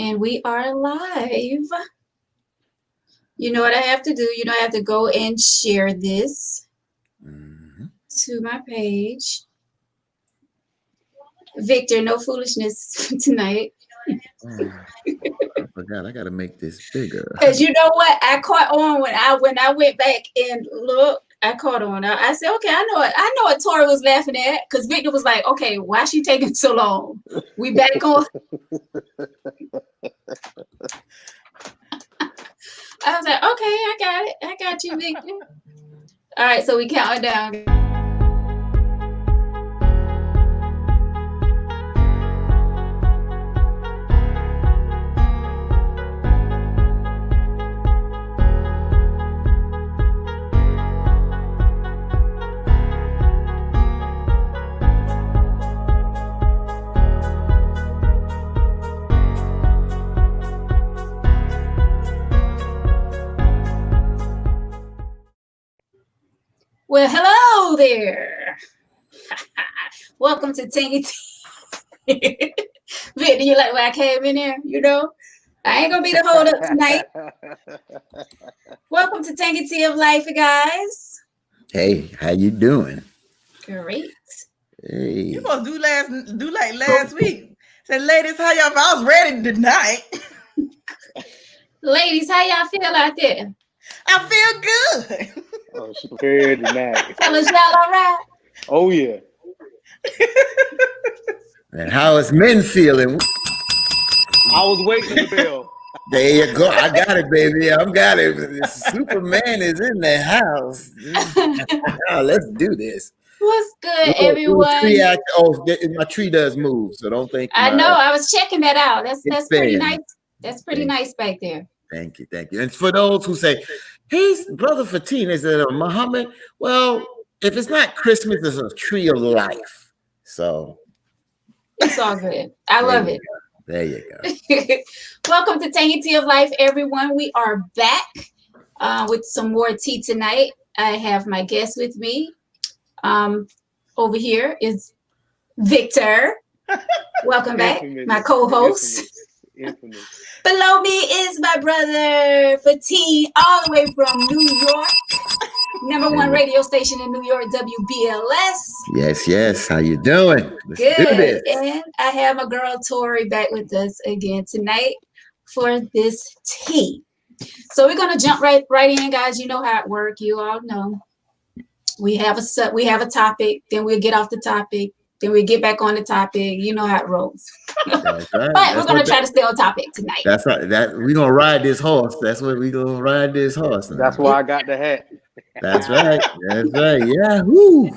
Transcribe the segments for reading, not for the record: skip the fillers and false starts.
And we are live. You know what I have to do? I have to go and share this to my page. Victor, no foolishness tonight. I forgot. I gotta make this bigger. Because you know what? I caught on when I went back and looked. I caught on. I said, okay, I know what Tori was laughing at, because Victor was like, okay, why is she taking so long? We back on. I was like, okay, I got it. I got you, Victor. All right, so we counting down. Well, hello there. Welcome to Tangy Tea. Vic, do you like where I came in there? I ain't gonna be the hold up tonight. Welcome to Tangy Tea of Life, guys. Hey, how you doing? Great. Hey. You supposed to do like last week. Said, ladies, how y'all? I was ready tonight. Ladies, how y'all feel out there? I feel good. Oh, she prepared tonight. Fellas, y'all all right? Oh, yeah. And how is men feeling? I was waiting on the bell. There you go. I got it, baby. I got it. Superman is in the house. Let's do this. What's good, everyone? My tree does move, so don't think. I know. I was checking that out. That's pretty nice. That's pretty nice back there. Thank you. And for those who say, "He's Brother Fatin, is it a Muhammad?" Well, if it's not Christmas, it's a tree of life. So it's all good. I love it. There you go. Welcome to Tangy Tea of Life, everyone. We are back with some more tea tonight. I have my guest with me. Over here is Victor. Welcome back, my co-host. Infamous. Below me is my brother Fatin, all the way from New York. #1 radio station in New York, WBLS. Yes. How you doing? Let's Good. do this. And I have my girl Tori back with us again tonight for this tea. So we're gonna jump right in, guys. You know how it works. You all know. We have a topic, then we'll get off the topic, then we'll get back on the topic. You know how it rolls. That's right. But we're gonna try to stay on topic tonight. That's right. We're gonna ride this horse. That's what we're gonna ride this horse. That's why I got the hat. That's right. Yeah. Woo.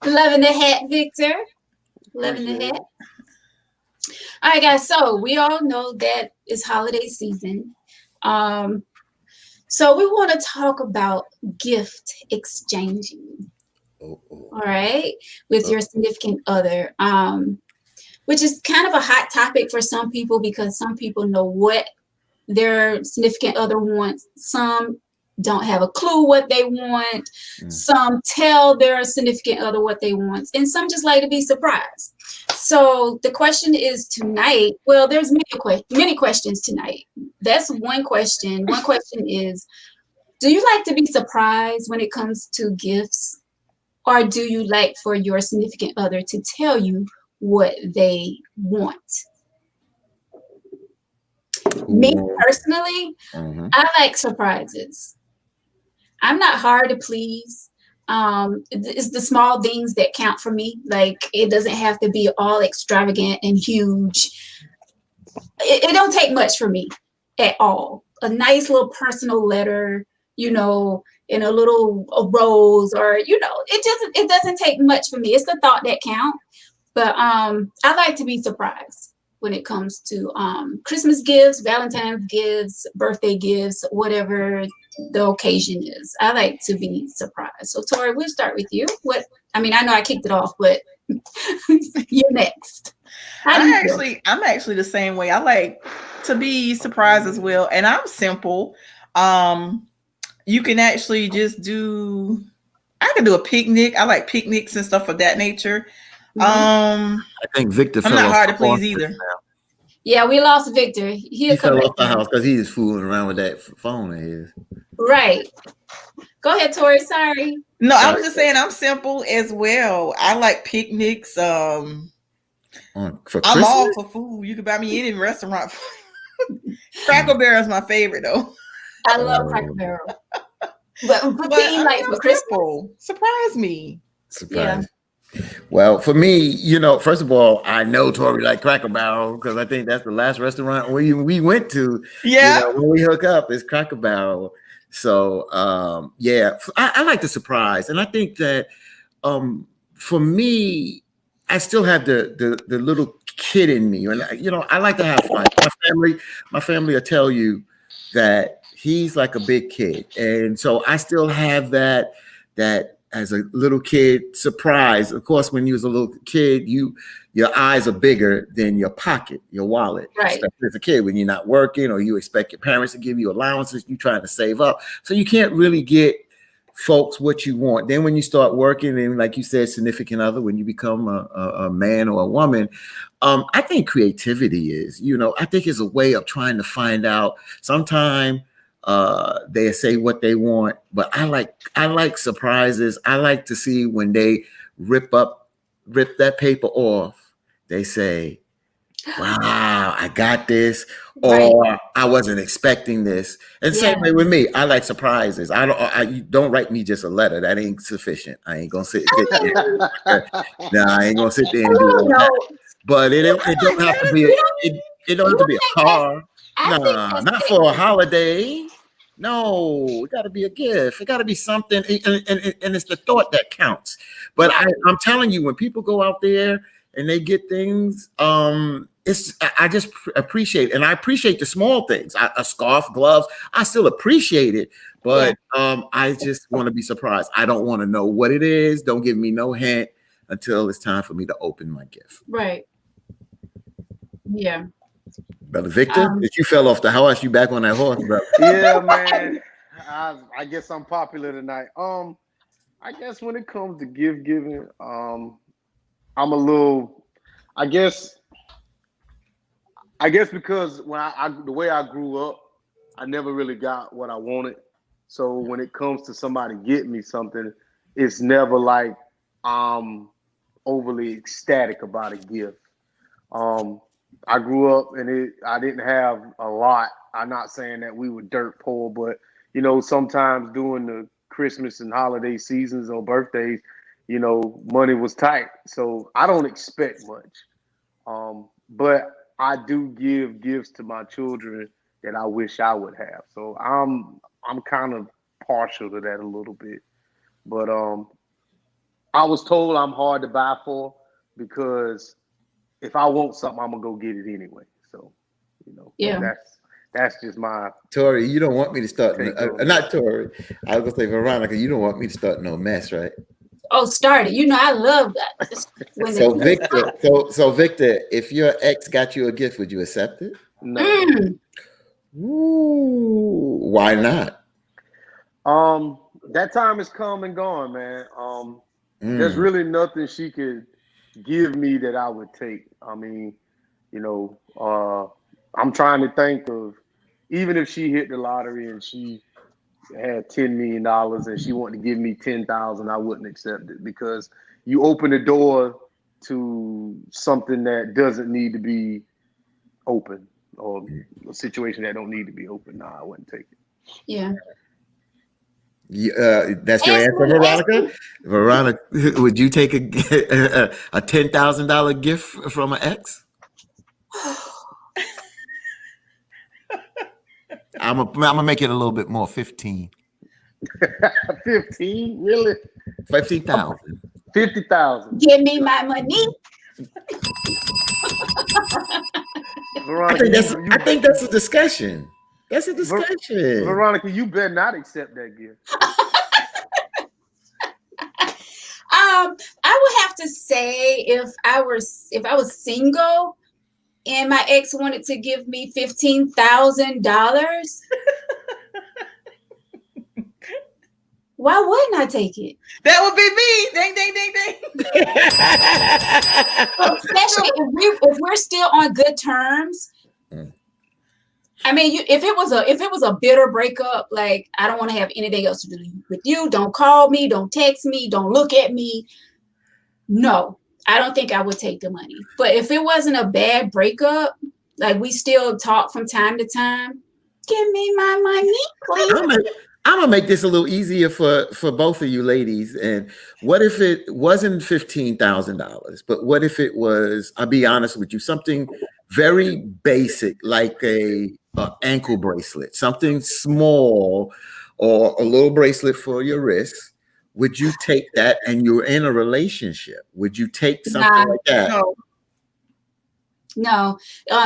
Loving the hat, Victor. Loving the hat. All right, guys. So we all know that it's holiday season. So we want to talk about gift exchanging. All right, with your significant other, which is kind of a hot topic for some people because some people know what their significant other wants. Some don't have a clue what they want. Some tell their significant other what they want, and some just like to be surprised. So the question is tonight, well, there's many questions tonight. That's one question. One question is, do you like to be surprised when it comes to gifts? Or do you like for your significant other to tell you what they want? Me personally, I like surprises. I'm not hard to please. It's the small things that count for me. Like, it doesn't have to be all extravagant and huge. It don't take much for me at all. A nice little personal letter, in a rose, or it doesn't take much for me. It's the thought that count. But I like to be surprised when it comes to Christmas gifts, Valentine's gifts, birthday gifts, whatever the occasion is. I like to be surprised. So Tori, we'll start with you. I know I kicked it off, but you're next. I'm actually the same way. I like to be surprised as well, and I'm simple. You can actually just I can do a picnic. I like picnics and stuff of that nature. I think Victor. I'm not hard to please either. Yeah, we lost Victor. He'll He come fell back. off the house because he was fooling around with that phone of his. Right. Go ahead, Tori. Sorry. No, I was just saying I'm simple as well. I like picnics. For I'm Christmas? all for food. You can buy me any restaurant. Cracker Barrel is my favorite though. I love Cracker Barrel. But poutine, like for Christmas. simple. Surprise me. Surprise. Well, for me, you know, first of all, I know Tori like Cracker Barrel because I think that's the last restaurant we went to. Yeah. You know, when we hook up, it's Cracker Barrel. So yeah, I like the surprise, and I think that for me, I still have the little kid in me, and you know, I like to have fun. My family will tell you that he's like a big kid, and so I still have that as a little kid surprise. Of course, when you was a little kid, your eyes are bigger than your pocket, your wallet. Right. Especially as a kid, when you're not working or you expect your parents to give you allowances, you're trying to save up. So you can't really get folks what you want. Then when you start working and like you said, significant other, when you become a man or a woman, I think creativity is, you know, I think it's a way of trying to find out. Sometime they say what they want, but I like surprises. I like to see when they rip that paper off. They say, wow, I got this, or Right. I wasn't expecting this. And same way with me, I like surprises. You don't write me just a letter. That ain't sufficient. I ain't gonna sit there. Nah, I ain't gonna sit there and do all that. But it don't have to be it don't have to be a car. Nah, not for a holiday. No, it got to be a gift. It got to be something, and it's the thought that counts. But I'm telling you, when people go out there and they get things, I just appreciate, and I appreciate the small things. A scarf, gloves, I still appreciate it, but I just want to be surprised. I don't want to know what it is. Don't give me no hint until it's time for me to open my gift. Right. Yeah. Brother Victor, if you fell off the horse, you back on that horse, bro. Yeah, man. I guess I'm popular tonight. I guess when it comes to gift giving, I'm a little. I guess because when the way I grew up, I never really got what I wanted. So when it comes to somebody getting me something, it's never like I'm overly ecstatic about a gift. I grew up and I didn't have a lot. I'm not saying that we were dirt poor, but you know, sometimes during the Christmas and holiday seasons or birthdays, you know, money was tight. So I don't expect much. But I do give gifts to my children that I wish I would have. So I'm kind of partial to that a little bit. But I was told I'm hard to buy for because if I want something, I'm gonna go get it anyway. So, you know, that's just my. Tori, you don't want me to start. Not Tori. I was gonna say Veronica. You don't want me to start no mess, right? Oh, start it. You know, I love that. So Victor, so Victor, if your ex got you a gift, would you accept it? No. Ooh, why not? That time is come and gone, man. There's really nothing she could give me that I would take. I mean, you know, I'm trying to think of, even if she hit the lottery and she had $10 million and she wanted to give me 10,000, I wouldn't accept it because you open the door to something that doesn't need to be open or a situation that don't need to be open. Nah, I wouldn't take it. Yeah. That's your answer, Veronica? Veronica, would you take a $10,000 gift from an ex? I'm gonna make it a little bit more. 15. 15? Really? 50,000. 50,000. Give me my money. Veronica, I think that's a discussion. That's a discussion. Veronica, you better not accept that gift. I would have to say if I was single and my ex wanted to give me $15,000, why wouldn't I take it? That would be me. Ding, ding, ding, ding. Especially if we're still on good terms I mean, if it was a bitter breakup, like I don't want to have anything else to do with you. Don't call me. Don't text me. Don't look at me. No, I don't think I would take the money. But if it wasn't a bad breakup, like we still talk from time to time, give me my money, please. I'm gonna make this a little easier for both of you ladies. And what if it wasn't $15,000, but what if it was? I'll be honest with you, something very basic, like a ankle bracelet, something small, or a little bracelet for your wrist. Would you take that? And you're in a relationship. Would you take something like that? No.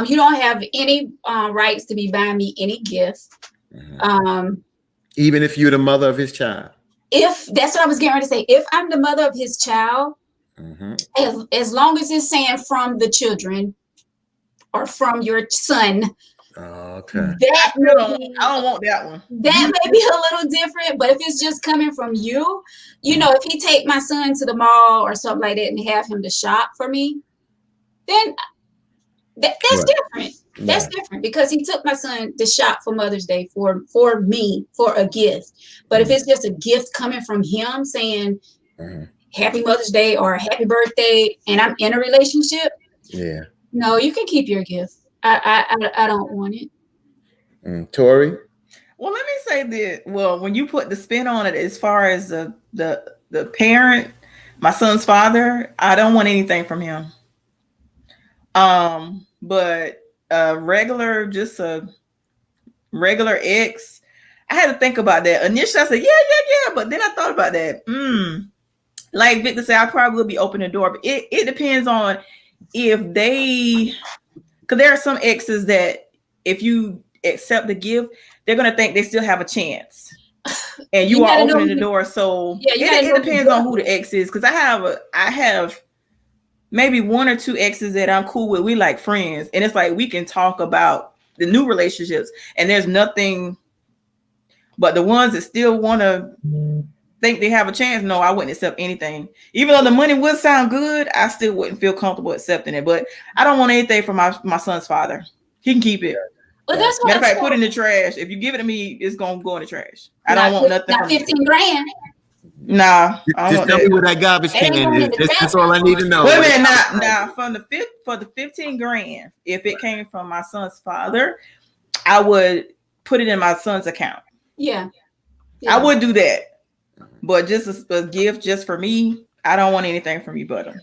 You don't have any rights to be buying me any gift. Even if you're the mother of his child. If that's what I was getting ready to say. If I'm the mother of his child, as long as it's saying from the children or from your son. Okay. I don't want that one. That may be a little different, but if it's just coming from you, if he take my son to the mall or something like that and have him to shop for me, then that's different. That's different because he took my son to shop for Mother's Day for me, for a gift. But if it's just a gift coming from him saying Happy Mother's Day or Happy Birthday, and I'm in a relationship, no, you can keep your gift. I don't want it. Tori? Well, let me say that. Well, when you put the spin on it, as far as the parent, my son's father, I don't want anything from him. But a regular ex, I had to think about that. Initially, I said, yeah. But then I thought about that. Like Victor said, I probably will be open the door. But it depends on if they, because there are some exes that if you accept the gift, they're going to think they still have a chance. And you are opening the door. So it depends on who the ex is. Because I have maybe one or two exes that I'm cool with. We like friends. And it's like we can talk about the new relationships. And there's nothing, but the ones that still want to think they have a chance, no, I wouldn't accept anything. Even though the money would sound good, I still wouldn't feel comfortable accepting it. But I don't want anything from my son's father. He can keep it. Well, that's what matter of fact, put it in the trash. If you give it to me, it's gonna go in the trash. I don't want nothing. Not 15 grand. Nah, just tell me where that garbage can is. That's all I need to know. Wait a minute, now for the 15 grand, if it came from my son's father, I would put it in my son's account. Yeah. I would do that. But just a gift just for me, I don't want anything from you, brother.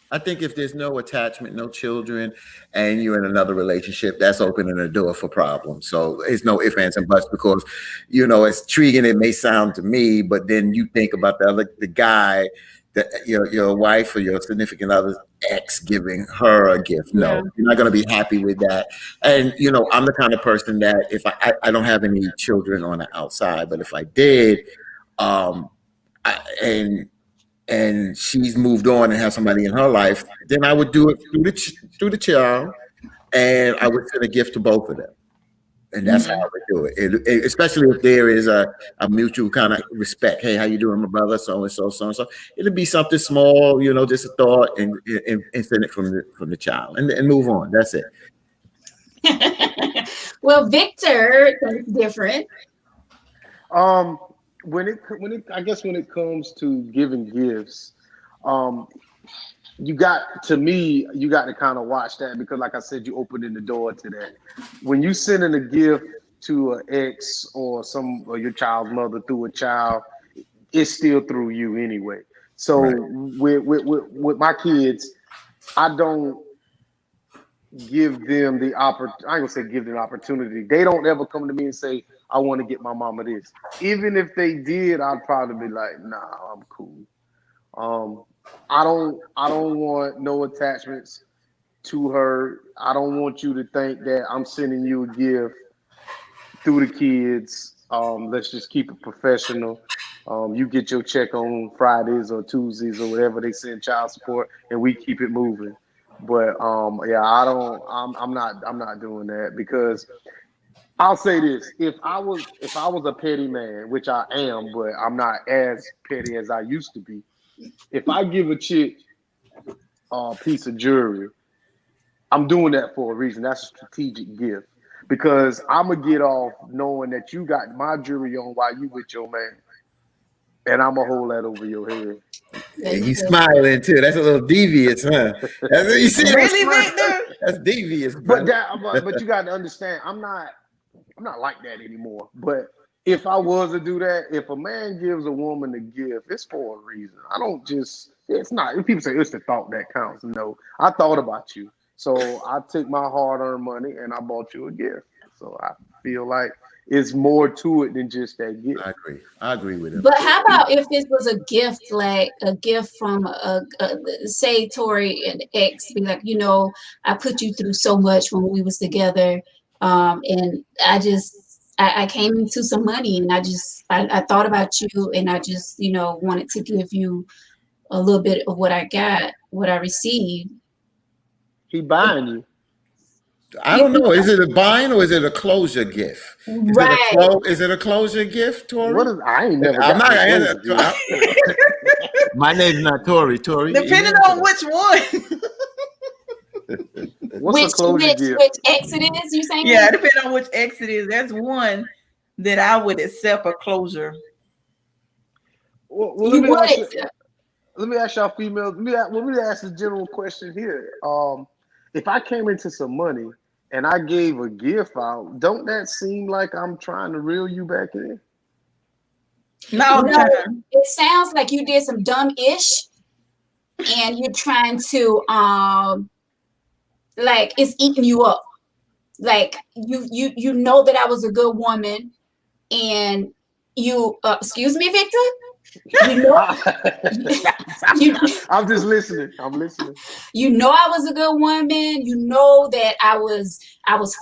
I think if there's no attachment, no children, and you're in another relationship, that's opening the door for problems. So it's no ifs, ands, and buts because, as intriguing it may sound to me, but then you think about the guy, that your wife or your significant other's ex giving her a gift. No, you're not going to be happy with that. And, I'm the kind of person that if I don't have any children on the outside, but if I did, and she's moved on and has somebody in her life, then I would do it through the child, and I would send a gift to both of them. And that's how I would do it. Especially if there is a mutual kind of respect. Hey, how you doing, my brother? So-and-so, so-and-so. It'll be something small, just a thought, and send it from the child and move on. That's it. Well, Victor, that's different. When it comes to giving gifts, you got to kind of watch that because, like I said, you opening the door to that. When you sending a gift to an ex or your child's mother through a child, it's still through you anyway. So with my kids, I don't give them the opportunity. I ain't gonna say give them the opportunity. They don't ever come to me and say, I want to get my mama this. Even if they did, I'd probably be like, nah, I'm cool. I don't want no attachments to her. I don't want you to think that I'm sending you a gift through the kids. Let's just keep it professional. You get your check on Fridays or Tuesdays or whatever they send child support, and we keep it moving. But I'm not doing that because I'll say this: if I was a petty man, which I am, but I'm not as petty as I used to be. If I give a chick a piece of jewelry, I'm doing that for a reason. That's a strategic gift because I'm gonna get off knowing that you got my jewelry on while you with your man, and I'm gonna hold that over your head. And he's smiling too. That's a little devious, huh? That's what you see. Really, Victor? That's devious, bro. But you got to understand, I'm not like that anymore. But if I was to do that, if a man gives a woman a gift, it's for a reason. I don't just. It's not. If people say it's the thought that counts. No, I thought about you, so I took my hard-earned money and I bought you a gift. So I feel like it's more to it than just that gift. I agree with him. But how about if this was a gift, like a gift from say Tori and ex, be like, I put you through so much when we was together, and I came into some money, and I thought about you, and I just wanted to give you a little bit of what I got, what I received. He buying you. I don't know. Is it a buying or is it a closure gift? Right. Is it a closure gift, Tori? I ain't never. I'm not. My name's not Tori. Depending on which one. Which ex it is, you saying? Yeah, depending on which ex it is. That's one that I would accept a closure. Well, let me ask y'all females. Let me ask the general question here. If I came into some money and I gave a gift out, don't that seem like I'm trying to reel you back in? No, it sounds like you did some dumb-ish, and you're trying to like it's eating you up. Like you know that I was a good woman, and you excuse me, Victor. I'm just listening. I'm listening. You know I was a good woman. You know that I was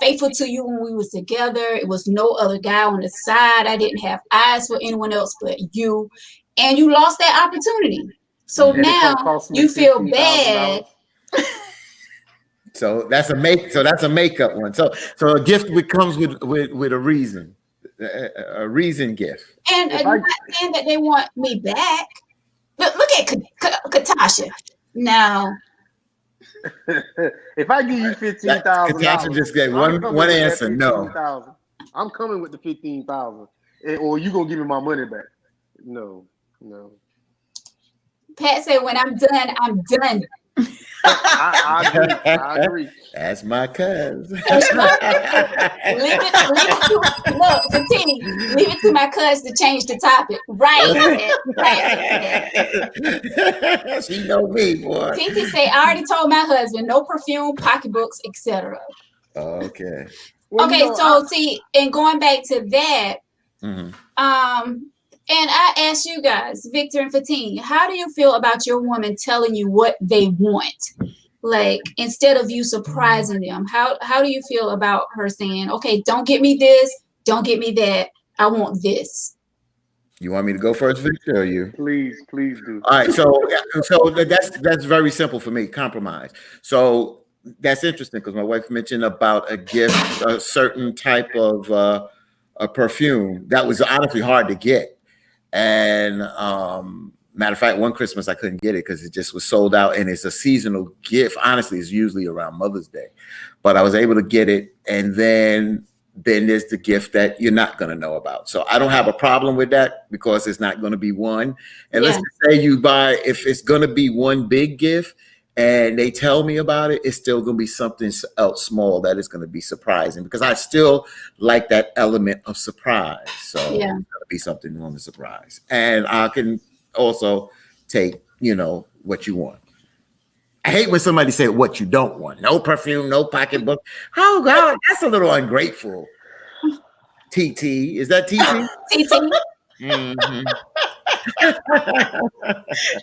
faithful to you when we was together. It was no other guy on the side. I didn't have eyes for anyone else but you. And you lost that opportunity. So now you feel bad. So that's a makeup one. So a gift comes with a reason. A reason gift. And I'm not saying that they want me back. Look at Katasha. Now, if I give you $15,000, Katasha just gave one answer. No, I'm coming with the $15,000, or you gonna give me my money back? No. Pat said, "When I'm done, I'm done." I agree. That's my cuz. Leave it to my cuz to change the topic. Right. She know me, boy. Titi say, I already told my husband, no perfume, pocketbooks, etc. Okay. Well, see, and going back to that, and I asked you guys, Victor and Fatine, how do you feel about your woman telling you what they want? Like, instead of you surprising them, how do you feel about her saying, okay, don't get me this, don't get me that, I want this? You want me to go first, Victor, or you? Please do. All right, so that's very simple for me, compromise. So that's interesting because my wife mentioned about a gift, a certain type of a perfume that was honestly hard to get. And matter of fact, one Christmas I couldn't get it because it just was sold out, and it's a seasonal gift. Honestly, it's usually around Mother's Day, but I was able to get it. And then there's the gift that you're not going to know about. So I don't have a problem with that because it's not going to be one. And let's say you buy, if it's going to be one big gift and they tell me about it, it's still going to be something else small that is going to be surprising because I still like that element of surprise. So it's going to be something on the surprise. And I can also take, what you want. I hate when somebody say what you don't want. No perfume, no pocketbook. Oh, God, that's a little ungrateful. TT. Is that TT? TT. Mm-hmm.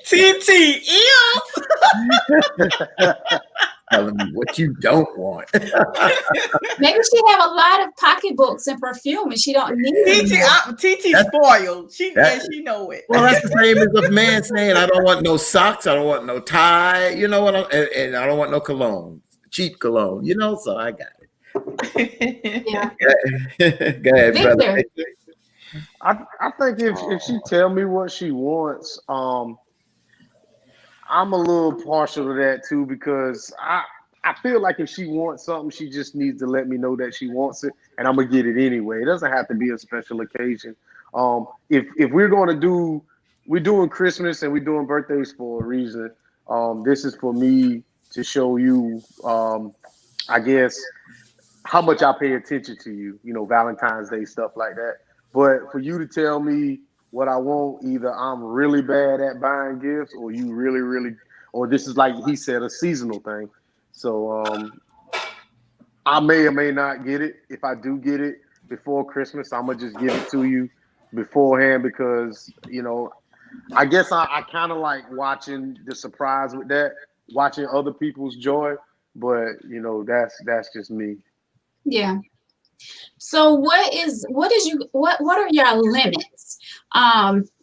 TT. Telling me what you don't want. Maybe she have a lot of pocketbooks and perfume and she don't need it. TT spoiled. She know it. Well, that's the same as a man saying, I don't want no socks, I don't want no tie, and I don't want no cologne, cheap cologne, so I got it. Yeah. Go ahead, brother. I think if she tell me what she wants, I'm a little partial to that too because I feel like if she wants something, she just needs to let me know that she wants it, and I'm gonna get it anyway. It doesn't have to be a special occasion. If we're gonna do, we're doing Christmas and we're doing birthdays for a reason. This is for me to show you, I guess, how much I pay attention to you. You know, Valentine's Day, stuff like that. But for you to tell me what I want, either I'm really bad at buying gifts, or you really, really, or this is like he said, a seasonal thing. So I may or may not get it. If I do get it before Christmas, I'm gonna just give it to you beforehand because, you know, I guess I kind of like watching the surprise with that, watching other people's joy. But you know, that's just me. Yeah. So what are your limits?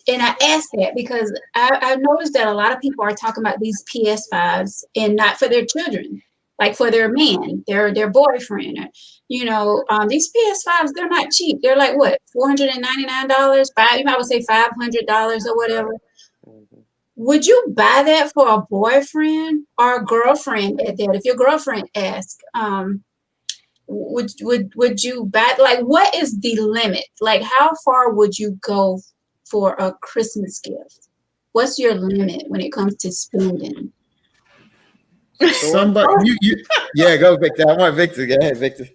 And I ask that because I noticed that a lot of people are talking about these PS5s and not for their children, like for their man, their boyfriend. Or, you know, these PS5s, they're not cheap. They're like what, $499? You might say $500 or whatever. Mm-hmm. Would you buy that for a boyfriend or a girlfriend at that? If your girlfriend asks, would you buy, like, what is the limit? Like, how far would you go for a Christmas gift? What's your limit when it comes to spending? Somebody, yeah, go Victor. I want Victor. Go ahead, Victor.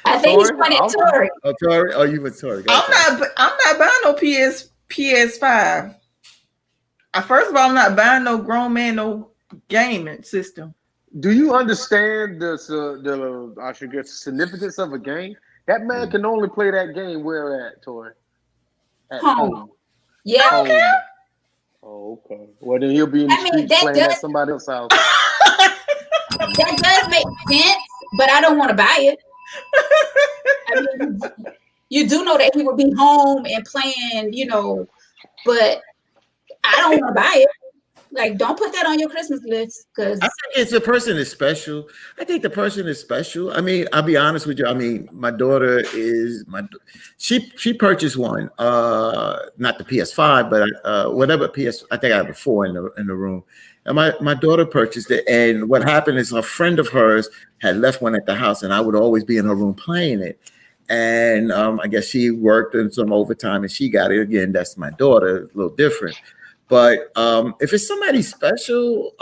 I think he's pointing at Tori. Oh, Tori. Oh, you with Tori. I'm not buying no PS5. First of all, I'm not buying no grown man no gaming system. Do you understand the I should guess significance of a game? That man can only play that game where at, Tori? At home. Yeah. Home. Okay. Oh, okay. Well, then he'll be in the streets playing at somebody else's house. That does make sense, but I don't want to buy it. I mean, you do know that he would be home and playing, you know, but I don't want to buy it. Like, don't put that on your Christmas list because I think it's the person is special. I think the person is special. I mean, I'll be honest with you. I mean, my daughter is she purchased one, not the PS5, but whatever PS. I think I have a 4 in the room, and my daughter purchased it. And what happened is a friend of hers had left one at the house, and I would always be in her room playing it. And I guess she worked in some overtime, and she got it again. That's my daughter. It's a little different. But if it's somebody special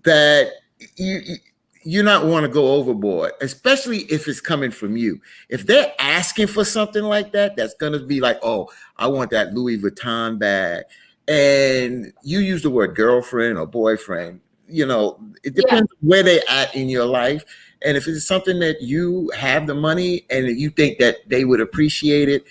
that you not want to go overboard, especially if it's coming from you. If they're asking for something like that, that's going to be like, oh, I want that Louis Vuitton bag. And you use the word girlfriend or boyfriend, you know, it depends where they're at in your life. And if it's something that you have the money and you think that they would appreciate it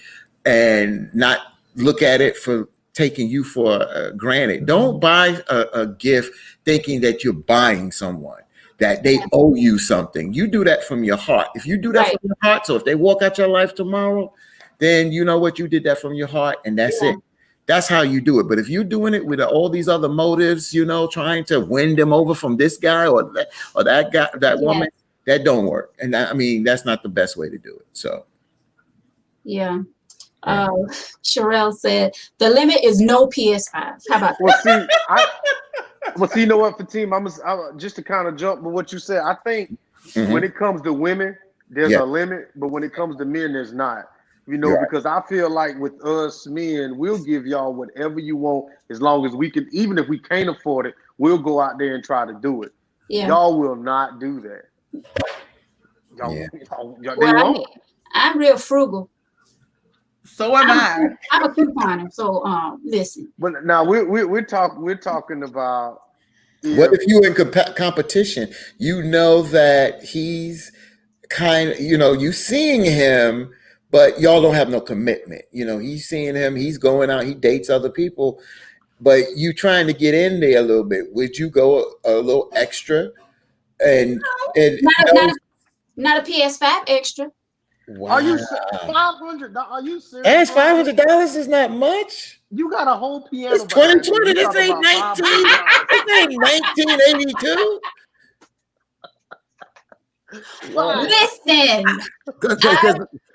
and not look at it for taking you for granted. Don't buy a gift thinking that you're buying someone, that they owe you something. You do that from your heart. If you do that from your heart, so if they walk out your life tomorrow, then you know what, you did that from your heart and that's it. That's how you do it. But if you're doing it with all these other motives, you know, trying to win them over from this guy or that guy, that woman, that don't work. And I mean, that's not the best way to do it. So. Yeah. Sherelle said the limit is no PS5. How about that? See, you know what, Fatim, I'm just to kind of jump with what you said. I think when it comes to women, there's a limit, but when it comes to men, there's not. You know, because I feel like with us men, we'll give y'all whatever you want as long as we can. Even if we can't afford it, we'll go out there and try to do it. Yeah. Y'all will not do that. I'm real frugal. So am I. I'm a couponer. So listen. But now we're talking about. What if you in competition? You know that he's kind of, you know, you seeing him, but y'all don't have no commitment. You know, he's seeing him. He's going out. He dates other people, but you trying to get in there a little bit. Would you go a little extra? And not a PS5 extra. Wow. Are you $500? Are you serious? That's $500 is not much. You got a whole piano. It's 2020. This ain't 1982. Listen,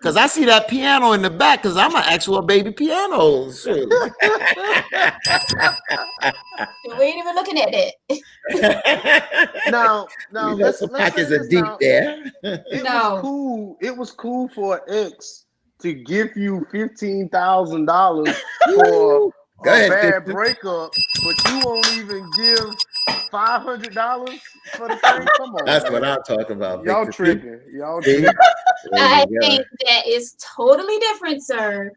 Because I see that piano in the back. Because I'm an actual baby piano. Shoot. We ain't even looking at that. Now, some pockets are deep there. It was cool for an ex to give you $15,000 for a bad breakup, but you won't even give $500 for the thing. Come on, that's man. What I'm talking about. Y'all tripping. I think that is totally different, sir.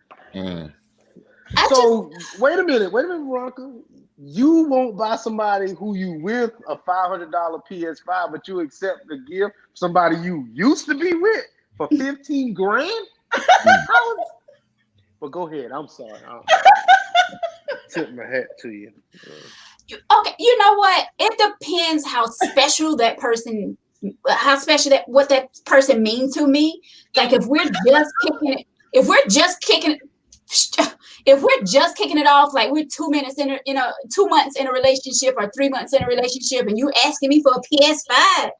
So wait a minute, Veronica. You won't buy somebody who you with a $500 PS5, but you accept the gift somebody you used to be with for 15 grand? But go ahead. I'm sorry. I'll tip my hat to you. Okay, you know what? It depends how special that person, what that person means to me. Like if we're just kicking it off, like we're 2 minutes in, 2 months in a relationship or 3 months in a relationship, and you asking me for a PS5.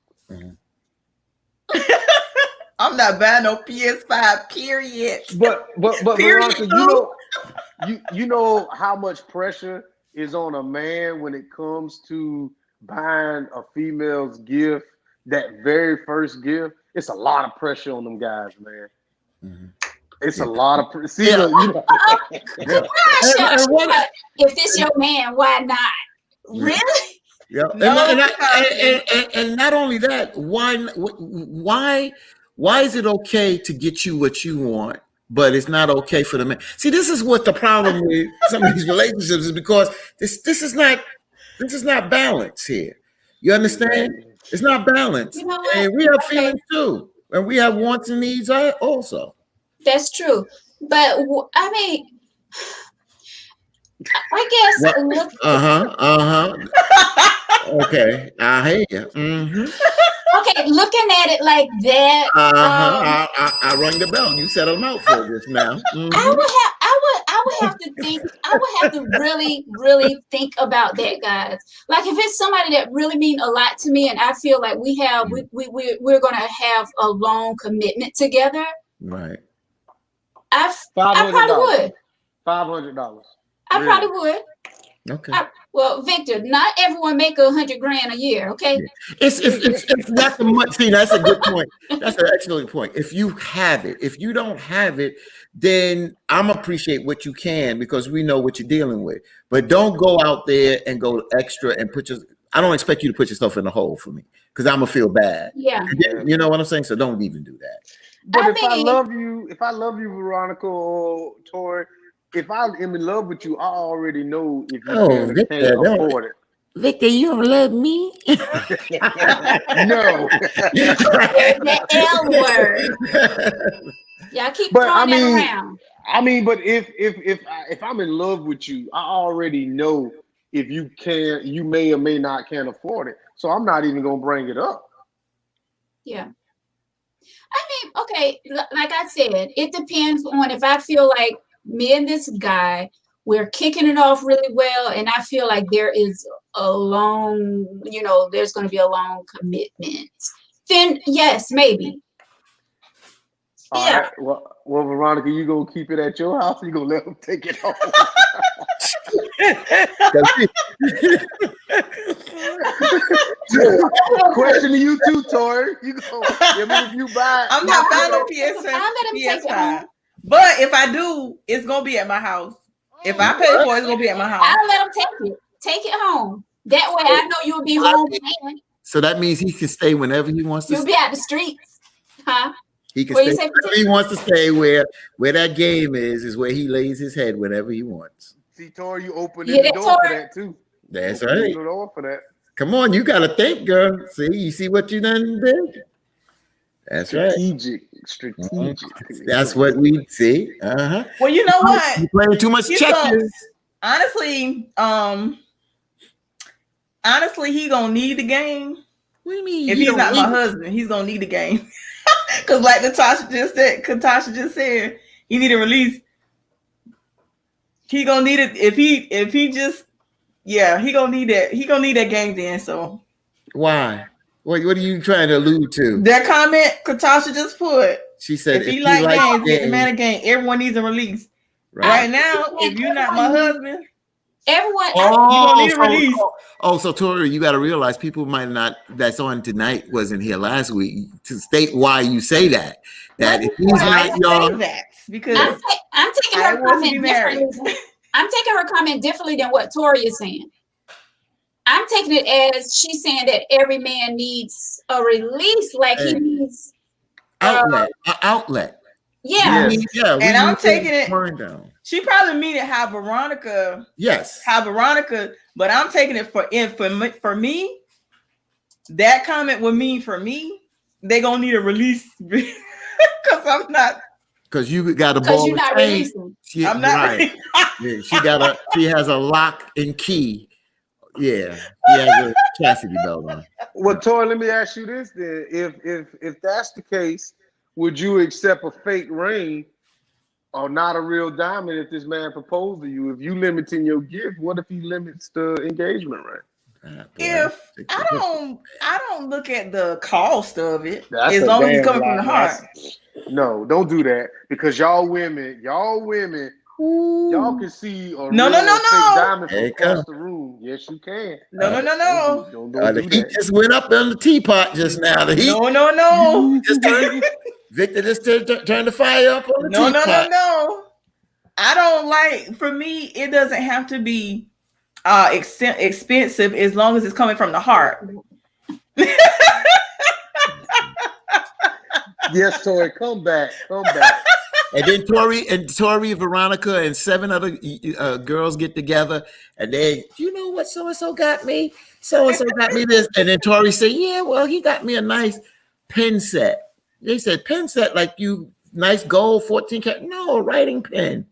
I'm not buying no PS5, period. But Veronica, you know how much pressure is on a man when it comes to buying a female's gift, that very first gift. It's a lot of pressure on them guys, man. Mm-hmm. It's a lot of pressure. If this your man, why not? Really? Yeah. And not only that, why is it okay to get you what you want, but it's not okay for the man? See, this is what the problem with some of these relationships is, because this is not balance here. You understand? It's not balance. You know what? And we have feelings too, and we have wants and needs also. That's true, but I mean, I guess. Okay, I hear you. Mm-hmm. Okay, looking at it like that. I rang the bell. You set a mouthful just now. Mm-hmm. I would have to think. I would have to really, really think about that, guys. Like if it's somebody that really mean a lot to me, and I feel like we're gonna have a long commitment together. Right. I probably would. $500. I probably would. Okay. Well, Victor, not everyone make $100,000 a year. Okay. It's not the money. See, that's a good point. That's an excellent point. If you have it, if you don't have it, then I'm appreciate what you can, because we know what you're dealing with. But don't go out there and go extra and I don't expect you to put yourself in the hole for me, because I'm gonna feel bad. Yeah. You know what I'm saying? So don't even do that. But I love you, Veronica or Tori, if I am in love with you, I already know if you can't afford it. Victor, you don't love me? No. The L word. Y'all keep throwing it around. I mean, but if I'm in love with you, I already know if you may or may not can't afford it. So I'm not even gonna bring it up. Yeah. I mean, okay, like I said, it depends on if I feel like me and this guy, we're kicking it off really well, and I feel like there is a long, there's going to be a long commitment. Then yes, maybe. All right. Well, Veronica, you gonna keep it at your house? Or you gonna let them take it home? Question to you too, Tori. If you buy, I'm not buying no PS5. But if I do, it's gonna be at my house. If I pay for it, it's gonna be at my house. I'll let him take it. Take it home. That way, I know you'll be home. So that means he can stay whenever he wants to. You'll be out the streets, huh? He can stay wherever he wants to stay. Where that game is where he lays his head whenever he wants. See, Tori, you opened the door for that too. That's right. The door for that. Come on, you gotta think, girl. You see what you done did? That's strategic. That's what we see. Well, you know what? You're playing too much checkers. Honestly, he gonna need the game. What do you mean? If he's not my husband, he's gonna need the game. Because like Katasha just said, he need a release. He gonna need it if he just he gonna need that. He gonna need that game then. So why? What are you trying to allude to? That comment Katasha just put. She said, if he like games, get the man a game. Everyone needs a release. Right now, if you're not my husband, everyone, you don't need a release. So Tori, you got to realize people might not. That's on tonight wasn't here last week to state why you say that. That if he's not young, because I'm taking her comment differently. I'm taking her comment differently than what Tori is saying. I'm taking it as she's saying that every man needs a release, like he needs outlet. Yeah. And I'm taking it. She probably mean it how Veronica. Yes. How Veronica, but I'm taking it for me. That comment would mean for me, they gonna need a release because I'm not. Because you got a ball. Because you're not releasing. I'm not. Right. Yeah, she has a lock and key. Yeah, she has a chastity belt on. Well, Tori, let me ask you this then: if that's the case, would you accept a fake ring or not a real diamond if this man proposed to you? If you limiting your gift, what if he limits the engagement ring? If I don't look at the cost of it, as long as it's coming from the heart. No, don't do that because y'all women, y'all can see a no diamond from across the room. Yes, you can. No. Don't the do heat that. just went up on the teapot just now. The heat. No. Victor just turned the fire up on the teapot. No. I don't like. For me, it doesn't have to be expensive as long as it's coming from the heart. Yes, Tori, come back. And then Tori, Veronica, and 7 other girls get together, and they, you know what, so and so got me this, and then Tori said, yeah, well, he got me a nice pen set. They said pen set like you nice gold 14 karat. No, writing pen.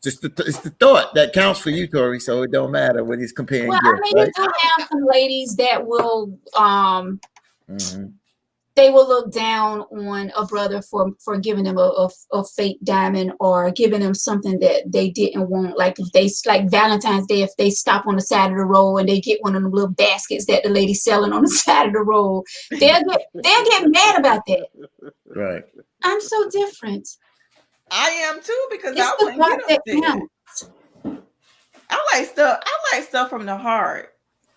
It's the thought that counts for you, Tori. So it don't matter when he's comparing. Well, gifts, I mean, you do have some ladies that will they will look down on a brother for giving them a fake diamond or giving them something that they didn't want. Like if they like Valentine's Day, if they stop on the side of the road and they get one of them little baskets that the lady's selling on the side of the road, they'll get mad about that. Right. I'm so different. I am too because it's the heart that counts. I like stuff from the heart.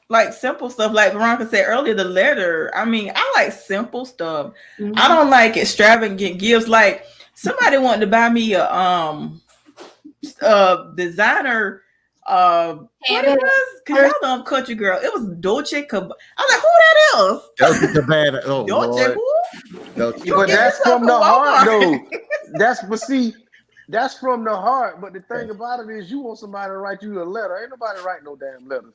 Like simple stuff, like Veronica said earlier, the letter. I mean, I like simple stuff. Mm-hmm. I don't like extravagant gifts. Like somebody wanted to buy me a designer what it was? Cause I love country girl. It was Dolce Gabbana. I was like, who that is? Dolce Gabbana. Oh, Dolce who? But that's from the heart, though. That's from the heart. But the thing about it is, you want somebody to write you a letter. Ain't nobody write no damn letters.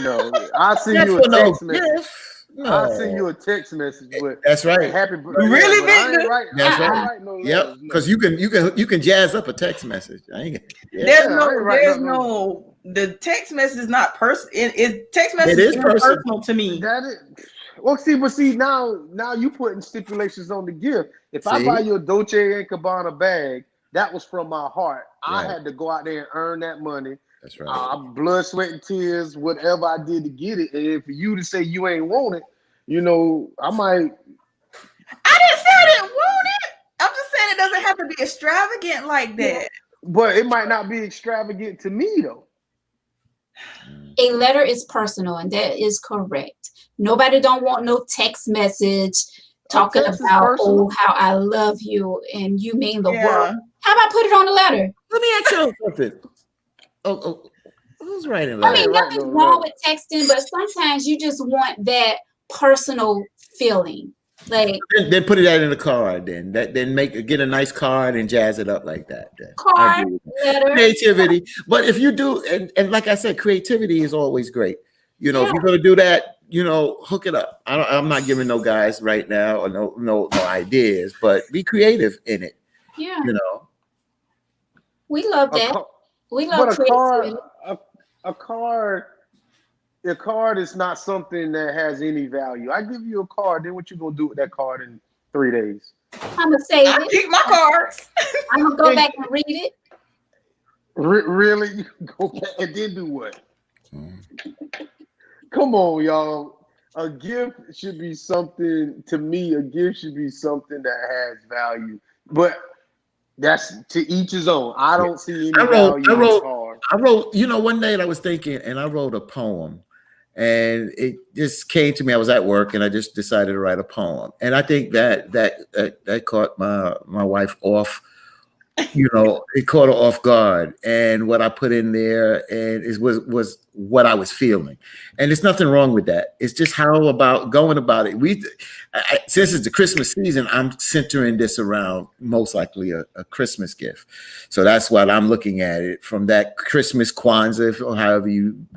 No, I'll send you a text message. No. I'll send you a text message. With, that's right. Happy birthday. Really, that's right. No yep. Because you can jazz up a text message. There's no. The text message is not personal. Text message is personal to me. That is. Well, see, now you putting stipulations on the gift. If I buy you a Dolce & Gabbana bag, that was from my heart. Right. I had to go out there and earn that money. That's right. Blood, sweat, and tears, whatever I did to get it. And for you to say you ain't want it, you know, I might. I didn't say I didn't want it. I'm just saying it doesn't have to be extravagant like that. But it might not be extravagant to me, though. A letter is personal, and that is correct. Nobody don't want no text message talking about, how I love you and you mean the world. How about put it on a letter? Let me ask you something. Who's writing letters? I mean, nothing's wrong with texting, but sometimes you just want that personal feeling. Like then put it out in a card. Then get a nice card and jazz it up like that. Then. Card, letter, creativity. But if you do, and like I said, creativity is always great. You know, if you're gonna do that, you know, hook it up. I'm not giving no guys right now or no ideas, but be creative in it. Yeah, you know, we love that. We love creativity. A card is not something that has any value. I give you a card, then what you gonna do with that card in 3 days? I'm gonna save it. Keep my cards. I'm gonna go back and read it. Really? You go back and then do what? Come on, y'all. A gift should be something, to me, a gift should be something that has value. But that's to each his own. I don't see any value in the card. I wrote, one night I was thinking, and I wrote a poem, and it just came to me. I was at work, and I just decided to write a poem. And I think that caught my wife off. It caught her off guard, and what I put in there and was what I was feeling, and there's nothing wrong with that. It's just how about going about it. Since it's the Christmas season, I'm centering this around most likely a Christmas gift, so that's what I'm looking at it from, that Christmas Kwanzaa, or however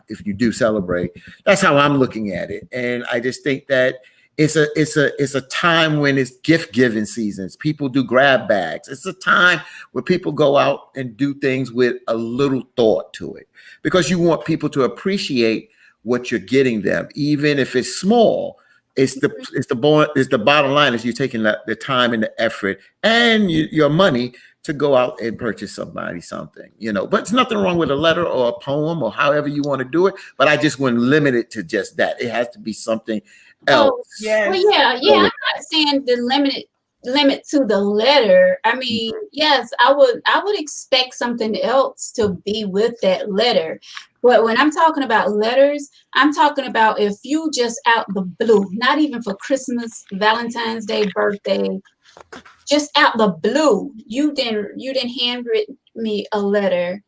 if you do celebrate. That's how I'm looking at it, and I just think that it's a time when it's gift giving seasons. People do grab bags. It's a time where people go out and do things with a little thought to it, because you want people to appreciate what you're getting them, even if it's small. It's the bottom line is you taking the time and the effort and your money to go out and purchase somebody something, But it's nothing wrong with a letter or a poem or however you want to do it. But I just wouldn't limit it to just that. It has to be something else. Oh, yeah. Well, yeah. I'm not saying the limit to the letter. I mean, yes, I would expect something else to be with that letter. But when I'm talking about letters, I'm talking about if you just out the blue, not even for Christmas, Valentine's Day, birthday, just out the blue, you didn't handwritten me a letter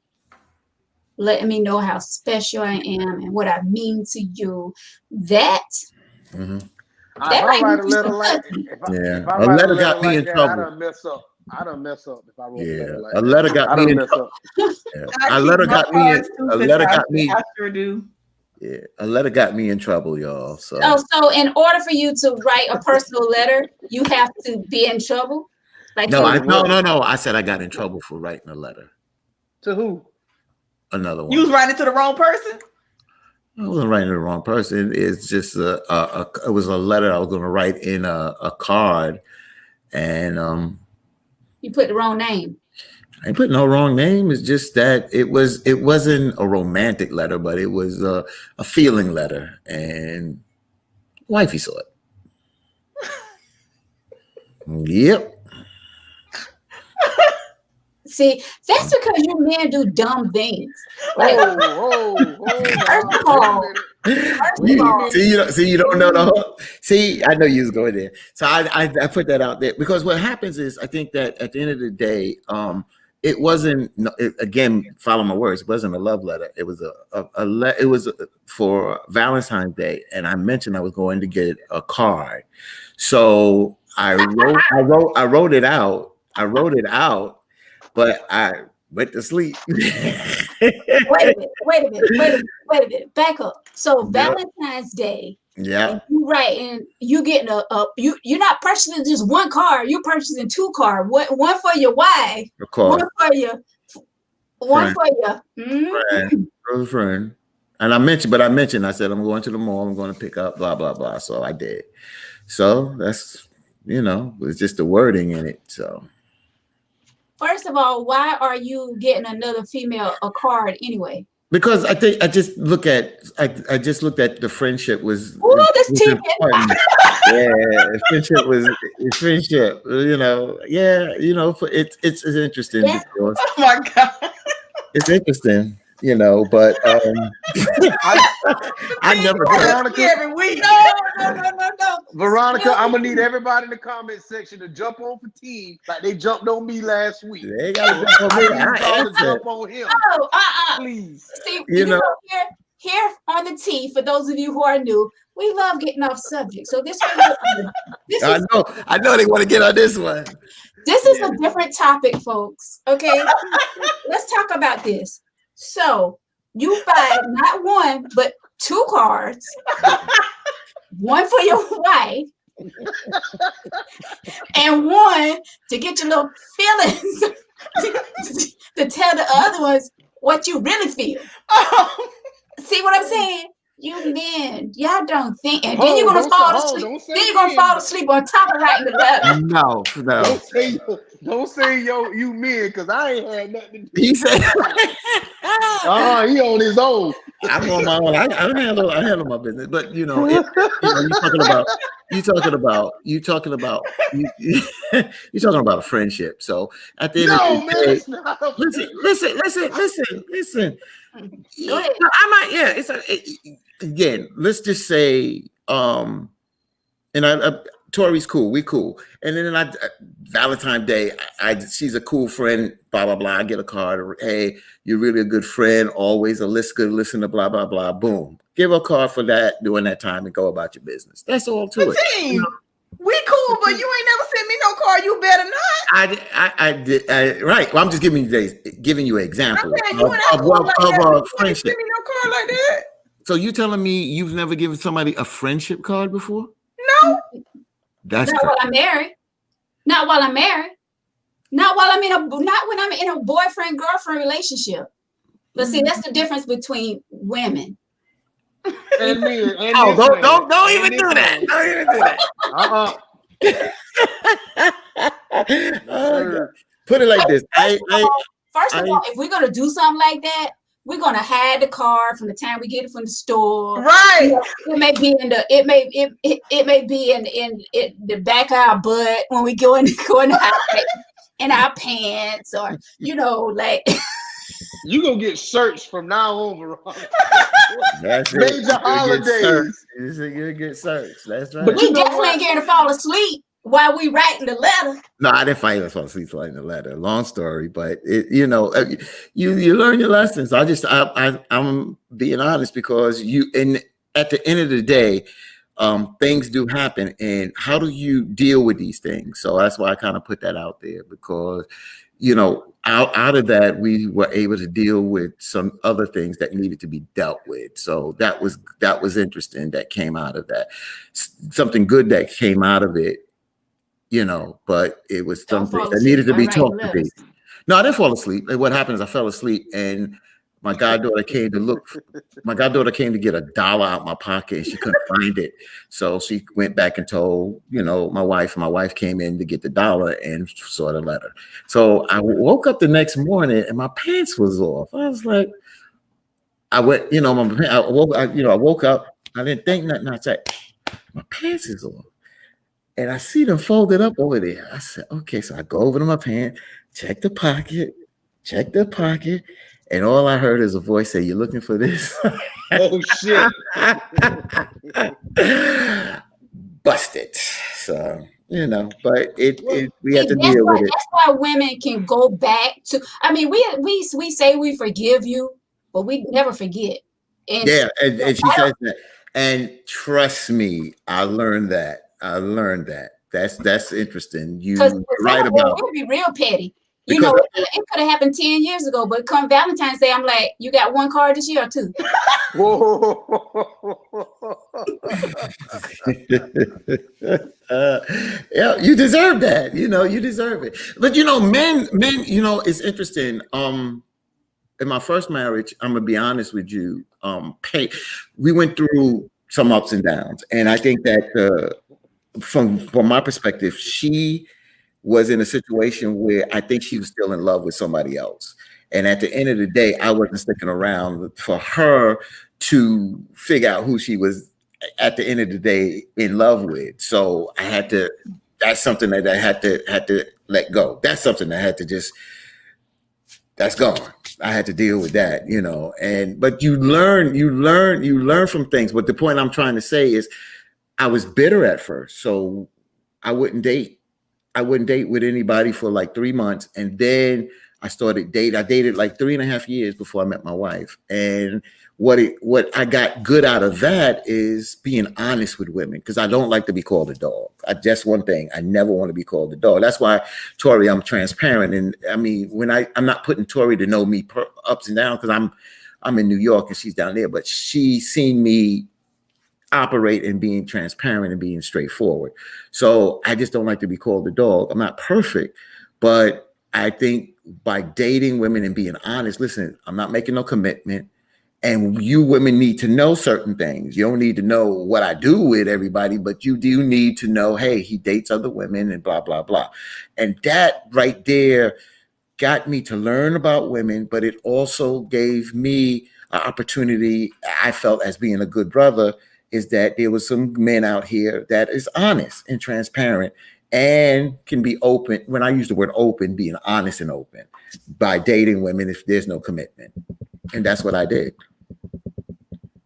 letting me know how special I am and what I mean to you. That I write a letter like that. A letter got me in trouble. I done mess up if I wrote a letter like that. A letter got me in trouble. A letter got me. I sure do. Yeah, a letter got me in trouble, y'all. So in order for you to write a personal letter, you have to be in trouble. No. I said I got in trouble for writing a letter. To who? Another one. You was writing to the wrong person? I wasn't writing to the wrong person. It's just it was a letter I was going to write in a card, and you put the wrong name. I ain't put no wrong name. It's just that it wasn't a romantic letter, but it was a feeling letter, and wifey saw it. Yep. See, that's because you men do dumb things. Like, first of all, you don't know the whole. See, I know you was going there. So I put that out there because what happens is I think that at the end of the day, it wasn't. Again, follow my words. It wasn't a love letter. It was it was for Valentine's Day, and I mentioned I was going to get a card. So I wrote it out. But I went to sleep. Wait a minute. Back up. So Valentine's Day. Yeah. You right, and you getting you're not purchasing just one car. You're purchasing two cars. One for your wife. Of course. One for your friend. And I mentioned. I said I'm going to the mall. I'm going to pick up blah blah blah. So I did. So that's it's just the wording in it. So. First of all, why are you getting another female a card anyway? Because I think I just looked at the friendship was. Ooh, that's cheating. Friendship was friendship. It's interesting. Yeah. Because oh my God, it's interesting. But I never Veronica, every week. No. Veronica, I'm gonna need everybody in the comment section to jump on for team like they jumped on me last week. They gotta jump on me. I jump on him. No, please. See, here on the T, for those of you who are new, we love getting off subject. So this I know they want to get on this one. This is a different topic, folks. Okay, let's talk about this. So you buy not one, but two cards. One for your wife and one to get your little feelings to tell the other ones what you really feel. See what I'm saying? You men, y'all don't think, and then you're gonna fall asleep. Then you're gonna fall asleep on top of writing the letter. No. Don't say you men, because I ain't had nothing to do. He said, he on his own. I'm on my own. I handle my business, but you know, you talking about you're talking about a friendship. So at the end of the day, it's not a listen. Go ahead. Again, let's just say, and Tori's cool, we cool, and then Valentine's Day, she's a cool friend, blah blah blah. I get a card, hey, you're really a good friend, always a good listener, blah blah blah. Boom, give her a card for that during that time and go about your business. That's all to it. You know? We cool, but you ain't never sent me no card. You better not. I did. Right. Well, I'm just giving you an example of friendship. Send me no card like that. So you telling me you've never given somebody a friendship card before? No. That's not while I'm married. Not while I'm married. Not when I'm in a boyfriend girlfriend relationship. But see, that's the difference between women. And me, and don't even do that. Don't even do that. Put it like this. First of all, if we're gonna do something like that, we're gonna hide the card from the time we get it from the store. Right. It may be in the the back of our butt when we go in our pants, or like. You gonna get searched from now on, Veronica. That's major holidays. You're gonna get search. That's right. But we definitely ain't getting to fall asleep while we writing the letter. No, I didn't fall asleep writing the letter. Long story, but you learn your lessons. I'm being honest, because at the end of the day, things do happen, and how do you deal with these things? So that's why I kind of put that out there, because out of that, we were able to deal with some other things that needed to be dealt with. So that was interesting. That came out of that, something good that came out of it, but it was something that needed to be talked to be. No, I didn't fall asleep. What happened is I fell asleep, and my goddaughter came to get $1 out my pocket, and she couldn't find it. So she went back and told, my wife. My wife came in to get the $1 and saw the letter. So I woke up the next morning and my pants was off. I was like, I woke up. I didn't think nothing. I said, my pants is off. And I see them folded up over there. I said, okay. So I go over to my pants, check the pocket. And all I heard is a voice say, "You looking for this?" Oh shit! Busted. So but we had to deal with it. That's why women can go back to. I mean, we say we forgive you, but we never forget. And she says that. And trust me, I learned that. That's interesting. You're right about. We'll be real petty. It could have happened 10 years ago, but come Valentine's Day, I'm like, you got one card this year or two? Yeah, you deserve that. You deserve it. But men, it's interesting. In my first marriage, I'm gonna be honest with you. We went through some ups and downs, and I think that from my perspective, she was in a situation where I think she was still in love with somebody else. And at the end of the day, I wasn't sticking around for her to figure out who she was at the end of the day in love with. So that's something that I had to let go. That's something that I had to that's gone. I had to deal with that, but you learn from things. But the point I'm trying to say is I was bitter at first. So I wouldn't date with anybody for like 3 months. And then I started dating. I dated like 3.5 years before I met my wife. And what I got good out of that is being honest with women, because I don't like to be called a dog. That's one thing. I never want to be called a dog. That's why, Tori, I'm transparent. And I mean, when I'm not putting Tori to know me ups and downs, because I'm in New York and she's down there, but she's seen me operate and being transparent and being straightforward. So I just don't like to be called a dog. I'm not perfect, but I think by dating women and being honest, listen, I'm not making no commitment. And you women need to know certain things. You don't need to know what I do with everybody, but you do need to know, hey, he dates other women and blah, blah, blah. And that right there got me to learn about women, but it also gave me opportunity I felt as being a good brother is that there was some men out here that is honest and transparent and can be open. When I use the word open, being honest and open by dating women if there's no commitment. And that's what I did.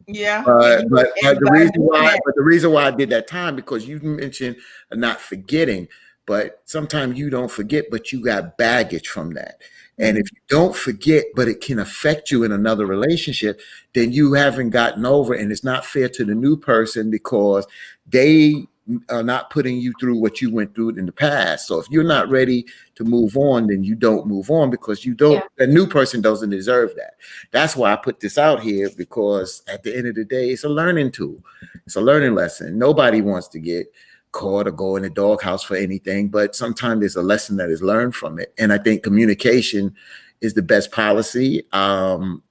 Yeah. But the reason why I did that time, because you mentioned not forgetting, but sometimes you don't forget, but you got baggage from that. And if you don't forget, but it can affect you in another relationship, then you haven't gotten over it. And it's not fair to the new person because they are not putting you through what you went through in the past. So if you're not ready to move on, then you don't move on because you don't, a new person doesn't deserve that. That's why I put this out here, because at the end of the day, it's a learning tool. It's a learning lesson. Nobody wants to get caught or go in the doghouse for anything, but sometimes there's a lesson that is learned from it. And I think communication is the best policy, and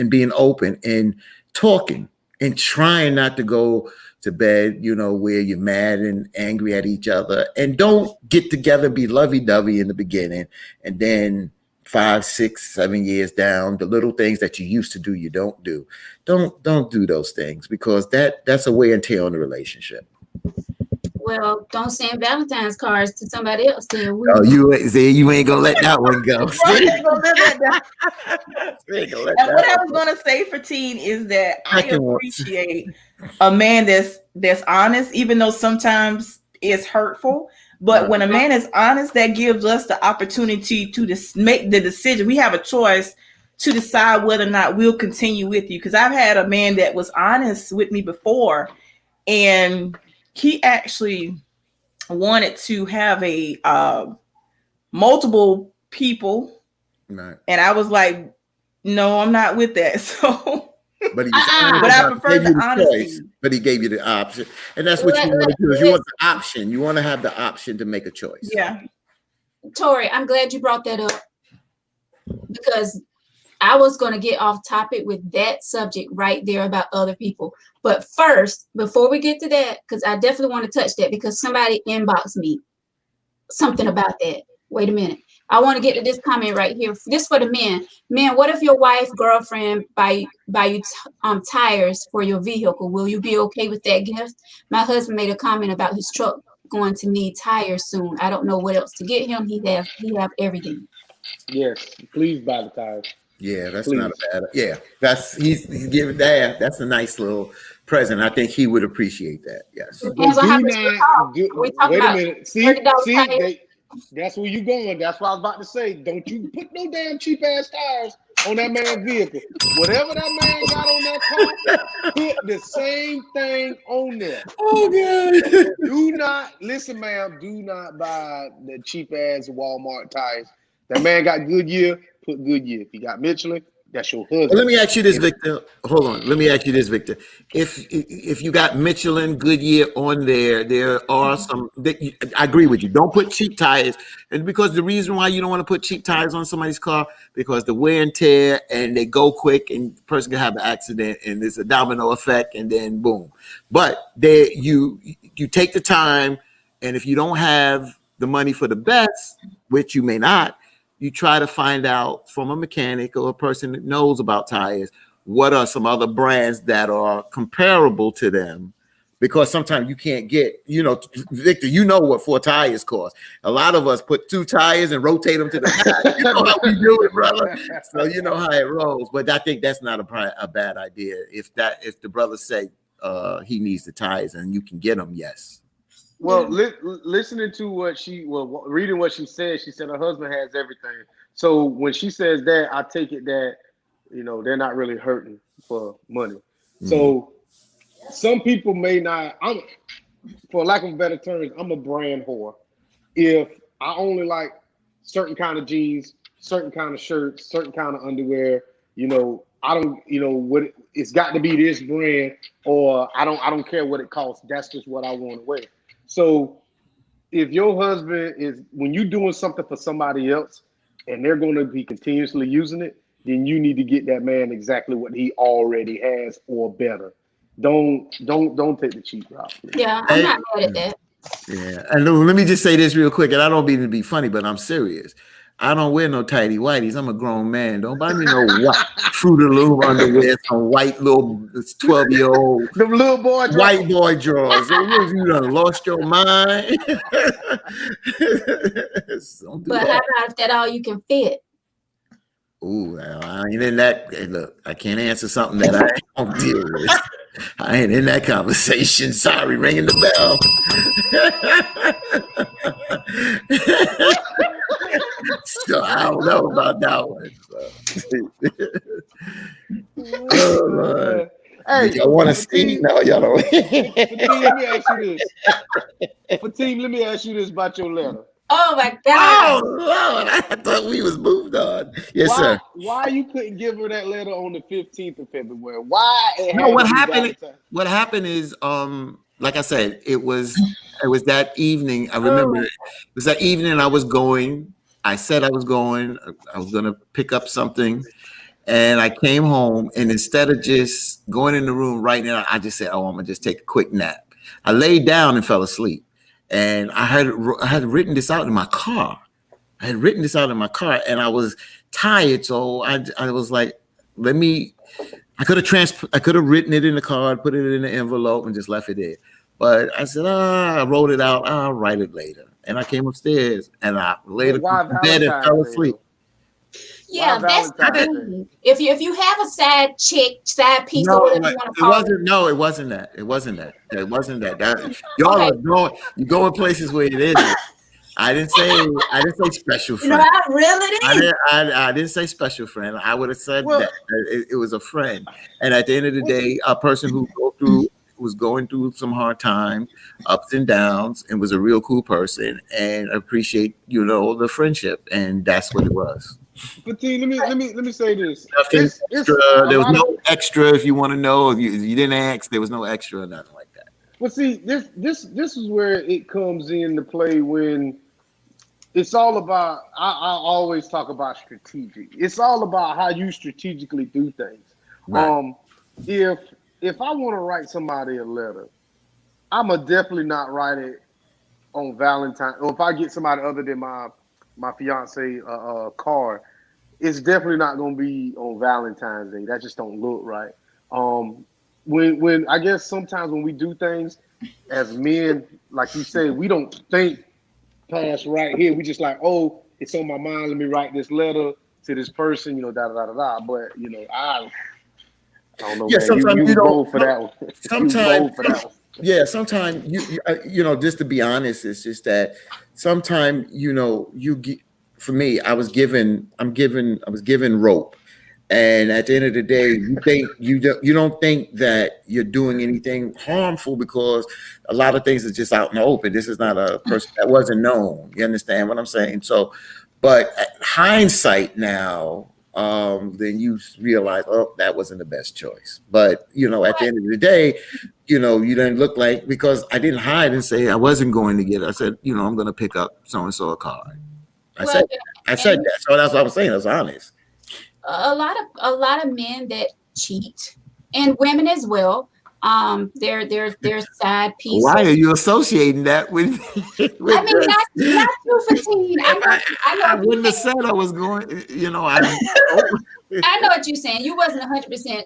being open and talking and trying not to go to bed, where you're mad and angry at each other, and don't get together and be lovey-dovey in the beginning. And then 5, 6, 7 years down, the little things that you used to do, you don't do. Don't do those things, because that's a wear and tear on the relationship. Well, don't send Valentine's cards to somebody else. Then you ain't gonna let that one go. And what I was gonna say for Teen is that I appreciate a man that's honest, even though sometimes it's hurtful. But when a man is honest, that gives us the opportunity to make the decision. We have a choice to decide whether or not we'll continue with you. Because I've had a man that was honest with me before, and he actually wanted to have a multiple people, right. And I was like, no, I'm not with that. So, but I prefer the honesty. Choice, but he gave you the option, and that's what you want to do. Is you want the option. You want to have the option to make a choice. Yeah, Tori, I'm glad you brought that up, because I was going to get off topic with that subject right there about other people. But first, before we get to that, because I definitely want to touch that, because somebody inboxed me something about that. Wait a minute. I want to get to this comment right here. This for the men. Men, what if your wife, girlfriend buy you tires for your vehicle? Will you be okay with that gift? My husband made a comment about his truck going to need tires soon. I don't know what else to get him. He have everything. Yes, please buy the tires. Yeah, that's not a bad. Yeah, he's giving that. That's a nice little present. I think he would appreciate that. Yes. Wait a minute. See, that's where you going. That's what I was about to say. Don't you put no damn cheap ass tires on that man's vehicle. Whatever that man got on that car, put the same thing on there. Oh God. Do not listen, ma'am. Do not buy the cheap ass Walmart tires. That man got Goodyear. Put Goodyear. If you got Michelin, that's your husband. Let me ask you this, Victor. Hold on. Let me ask you this, Victor. If you got Michelin, Goodyear on there are some. I agree with you. Don't put cheap tires, and because the reason why you don't want to put cheap tires on somebody's car, because the wear and tear, and they go quick, and the person can have an accident, and there's a domino effect, and then boom. But you take the time, and if you don't have the money for the best, which you may not, you try to find out from a mechanic or a person that knows about tires, what are some other brands that are comparable to them? Because sometimes you can't get, Victor, what 4 tires cost. A lot of us put 2 tires and rotate them to the back. You know how we do it, brother. So you know how it rolls. But I think that's not a bad idea. If the brother say he needs the tires and you can get them, yes. Well, listening to reading what she said her husband has everything. So when she says that, I take it that, they're not really hurting for money. Mm-hmm. So some people may not, for lack of better terms, I'm a brand whore. If I only like certain kind of jeans, certain kind of shirts, certain kind of underwear, I don't, it's got to be this brand, or I don't care what it costs. That's just what I want to wear. So if your husband is, when you're doing something for somebody else and they're going to be continuously using it, then you need to get that man exactly what he already has or better. Don't take the cheap route. Yeah, I'm not mad at that. Yeah, and let me just say this real quick, and I don't mean to be funny, but I'm serious. I don't wear no tighty whities. I'm a grown man. Don't buy me no white Fruit of the Loom underwear, some white little 12-year-old The little boy white boy drawers. You done lost your mind. Don't do But that. how about if that all you can fit? Ooh, I ain't in that. Hey, look, I can't answer something that I don't deal with. I ain't in that conversation. Sorry, ringing the bell. So I don't know about that one. So. Oh, Lord. Hey, y'all want to see? No, y'all don't. Fatim, let me ask you this. Fatim, let me ask you this about your letter. Oh my Oh God! Lord, I thought we was moved on. Yes, sir. Why you couldn't give her that letter on the 15th of February? Why? No, what happened? What happened is, like I said, it was that evening. I remember it was that evening. I was going. I said I was going. I was going to pick up something, and I came home. And instead of just going in the room right now, I just said, "Oh, I'm gonna just take a quick nap." I laid down and fell asleep. And I had written this out in my car. And I was tired, so I was like, I could have written it in the card, put it in the envelope, and just left it there. But I said, I wrote it out. I'll write it later. And I came upstairs and I laid in bed and fell asleep. Yeah, that's the thing. If you have a side piece or whatever you want to call it. No, it wasn't that. Y'all are going. You go in places where it isn't. I didn't say special friend. You know how real it is. I didn't say special friend. I would have said that it was a friend. And at the end of the day, a person who was going through some hard times, ups and downs, and was a real cool person, and appreciate the friendship, and that's what it was. But let me say this. Nothing extra. There was no extra. If you want to know, if you didn't ask, there was no extra or nothing like that. Well, see, this is where it comes into play when it's all about. I always talk about strategic. It's all about how you strategically do things. Right. If I want to write somebody a letter, I'ma definitely not write it on Valentine's. Or if I get somebody other than my fiance card, it's definitely not gonna be on Valentine's Day. That just don't look right. When I guess sometimes when we do things as men, like you say, we don't think past right here. We just like, oh, it's on my mind. Let me write this letter to this person. Da da da da da. But I don't know. Yeah, sometimes you don't for that one. Sometimes. Yeah, sometimes you just to be honest, it's just that sometimes you get. For me, I was given rope, and at the end of the day, you don't think that you're doing anything harmful because a lot of things are just out in the open. This is not a person that wasn't known. You understand what I'm saying? So, but hindsight now, then you realize, oh, that wasn't the best choice. But at the end of the day, you didn't look like, because I didn't hide and say I wasn't going to get it. I said, I'm going to pick up so and so a card. I said that. So that's what I was saying. I was honest. A lot of men that cheat, and women as well. Their side pieces. Why are you associating that with? I mean, not you, Fatim. I wouldn't have said I was going. I know what you're saying. You wasn't 100%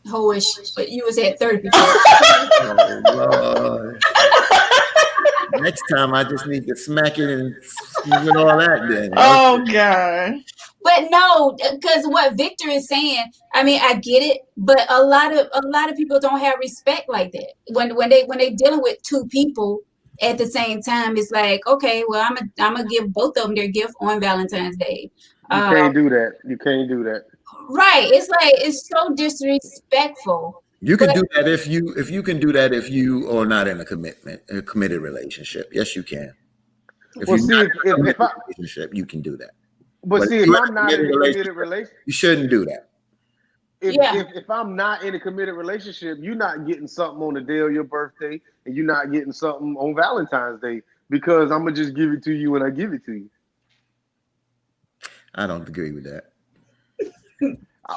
hoish, but you was at 30%. Oh, Lord. Next time, I just need to smack it and all that. Then. Oh God. But no, because what Victor is saying, I mean, I get it, but a lot of people don't have respect like that. When they dealing with two people at the same time, it's like, okay, well, I'm gonna give both of them their gift on Valentine's Day. You can't do that. You can't do that. Right. It's like, it's so disrespectful. You can do that if you are not in a committed relationship. Yes, you can. If you're not in a committed relationship, you can do that. But see, if I'm not in a committed relationship, you shouldn't do that. If I'm not in a committed relationship, you're not getting something on the day of your birthday, and you're not getting something on Valentine's Day, because I'm gonna just give it to you when I give it to you. I don't agree with that.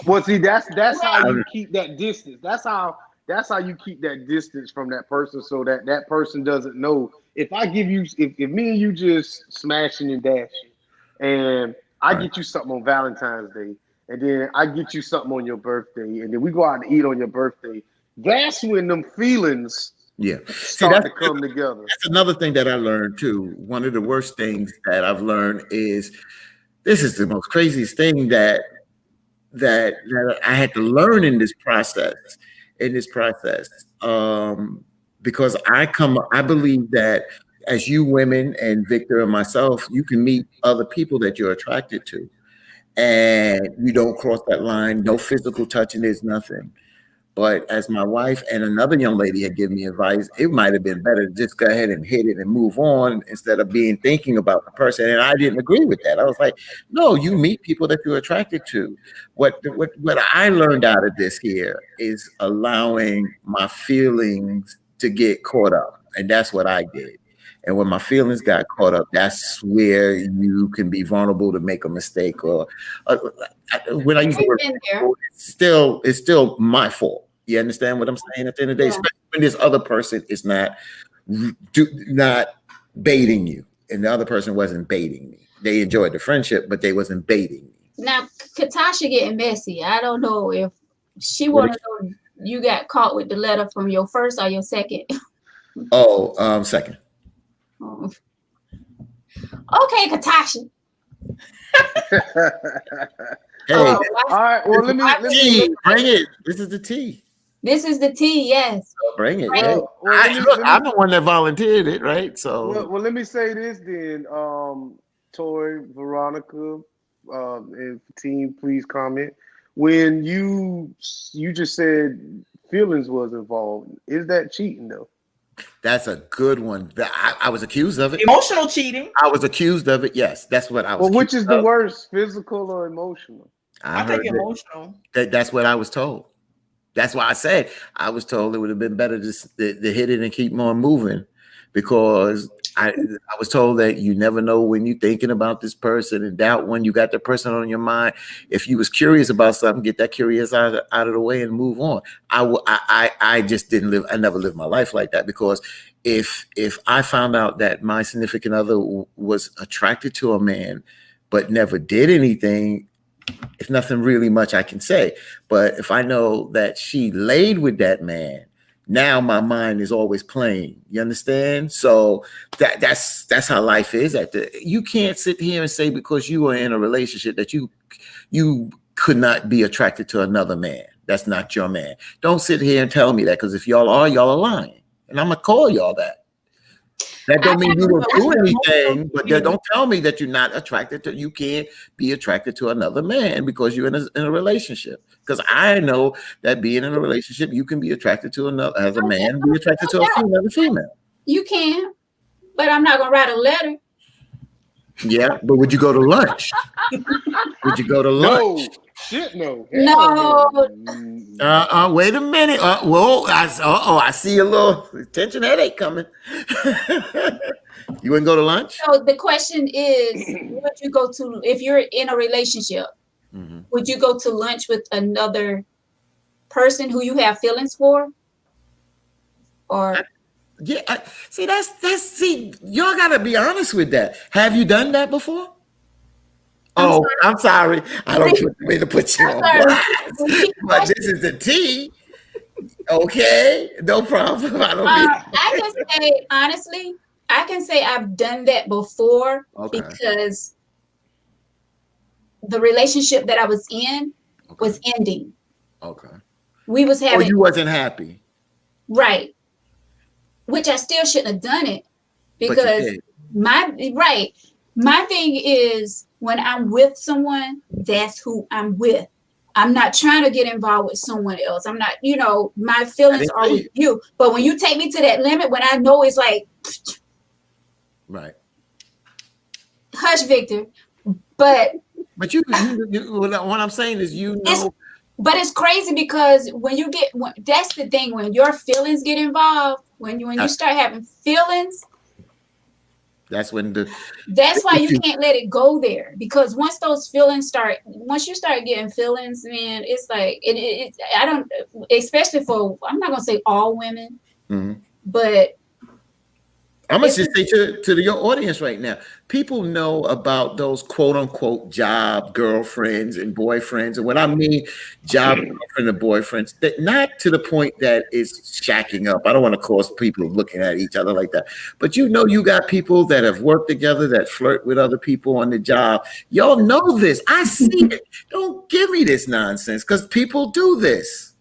Well, see, that's how you keep that distance. That's how you keep that distance from that person, so that person doesn't know. If I give you, if me and you just smashing and dashing, and I get you something on Valentine's Day, and then I get you something on your birthday, and then we go out and eat on your birthday. That's when them feelings start to come together. That's another thing that I learned too. One of the worst things that I've learned is this is the most craziest thing that I had to learn in this process. Because I believe that as you women and Victor and myself, you can meet other people that you're attracted to, and you don't cross that line. No physical touching, there's nothing. But as my wife and another young lady had given me advice, it might have been better to just go ahead and hit it and move on instead of thinking about the person. And I didn't agree with that. I was like, no, you meet people that you're attracted to. What I learned out of this here is allowing my feelings to get caught up. And that's what I did. And when my feelings got caught up, that's where you can be vulnerable to make a mistake. Or when I use the word, it's still my fault. You understand what I'm saying? At the end of the day, especially when this other person is not baiting you, and the other person wasn't baiting me. They enjoyed the friendship, but they wasn't baiting me. Now, Katasha getting messy. I don't know if she want to know you got caught with the letter from your first or your second. Second. Oh. Okay, Katasha. Hey, all right. Well, let me bring it. This is the tea. This is the tea. Yes. Bring it. Right. I'm the one that volunteered it, right? So, well, let me say this then. Toy, Veronica, and team, please comment. When you just said feelings was involved, is that cheating though? That's a good one. I was accused of it. Emotional cheating. I was accused of it. Yes, that's what I was. Well, which is the worst, physical or emotional? I think emotional. That's what I was told. That's why I said I was told it would have been better to hit it and keep on moving, because I was told that you never know when you're thinking about this person and doubt when you got the person on your mind. If you was curious about something, get that curious out of the way and move on. I just didn't live. I never lived my life like that, because if I found out that my significant other was attracted to a man but never did anything, it's nothing really much I can say. But if I know that she laid with that man, now my mind is always playing. You understand? So that's how life is. You can't sit here and say because you are in a relationship that you could not be attracted to another man. That's not your man. Don't sit here and tell me that, because if y'all are lying, and I'm gonna call y'all that. That don't mean you don't do anything, but don't tell me that you're not attracted to. You can't be attracted to another man because you're in a relationship. Because I know that being in a relationship, you can be attracted to another as a man, be attracted to a female. You can, but I'm not gonna write a letter. Yeah, but would you go to lunch? Would you go to lunch? No. Shit, no. No. Wait a minute. I see a little tension headache coming. You wouldn't go to lunch? So the question is, would you go to, if you're in a relationship, would you go to lunch with another person who you have feelings for? Or see, y'all gotta be honest with that. Have you done that before? I'm sorry. I don't mean to put you on blast, but this is the tea. Okay, no problem. I can say honestly, I've done that before because the relationship that I was in was ending. Okay. We was having. You wasn't happy. Right. Which I still shouldn't have done it, because my thing is, when I'm with someone, that's who I'm with. I'm not trying to get involved with someone else. I'm not, my feelings are with you. But when you take me to that limit, when I know it's like, right. Hush, Victor. But you what I'm saying is, but it's crazy, because that's the thing, when your feelings get involved, when you start having feelings, that's why you can't let it go there, because once you start getting feelings, man, it's like I don't, especially for, I'm not gonna say all women, but I'm gonna just say to your audience right now, people know about those quote unquote job girlfriends and boyfriends. And when I mean job girlfriend and boyfriends, that not to the point that it's shacking up. I don't want to cause people looking at each other like that. But you got people that have worked together that flirt with other people on the job. Y'all know this. I see it. Don't give me this nonsense because people do this.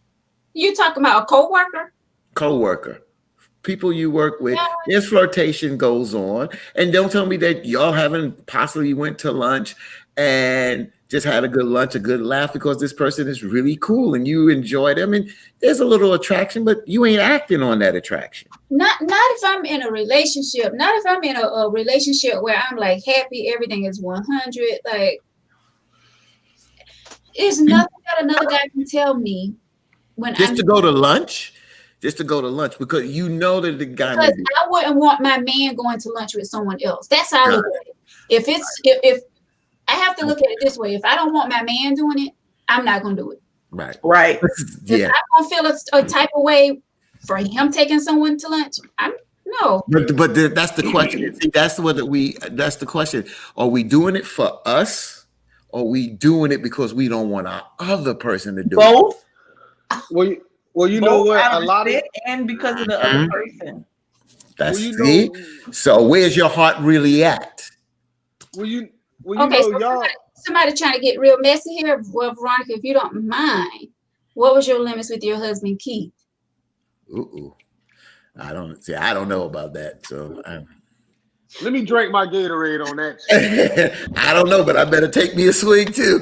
You talking about a coworker? Coworker. People you work with, there's flirtation goes on, and don't tell me that y'all haven't possibly went to lunch and just had a good lunch, a good laugh because this person is really cool and you enjoy them, and there's a little attraction, but you ain't acting on that attraction. Not if I'm in a relationship. Not if I'm in a relationship where I'm like happy, everything is 100. Like, there's nothing that another guy can tell me when just to go to lunch. Just to go to lunch because you know that the guy. Because I wouldn't want my man going to lunch with someone else. That's how I look at it. If I have to look at it this way, if I don't want my man doing it, I'm not gonna do it. Right. If I'm gonna feel a type of way for him taking someone to lunch, no. But that's the question. See, that's the question. Are we doing it for us, or are we doing it because we don't want our other person to do both? It? Well, you know what? A lot of it, and because of the other person. That's So where's your heart really at? Okay, so somebody trying to get real messy here. Well, Veronica, if you don't mind, what was your limits with your husband, Keith? I don't know about that. So let me drink my Gatorade on that. I don't know, but I better take me a swig too.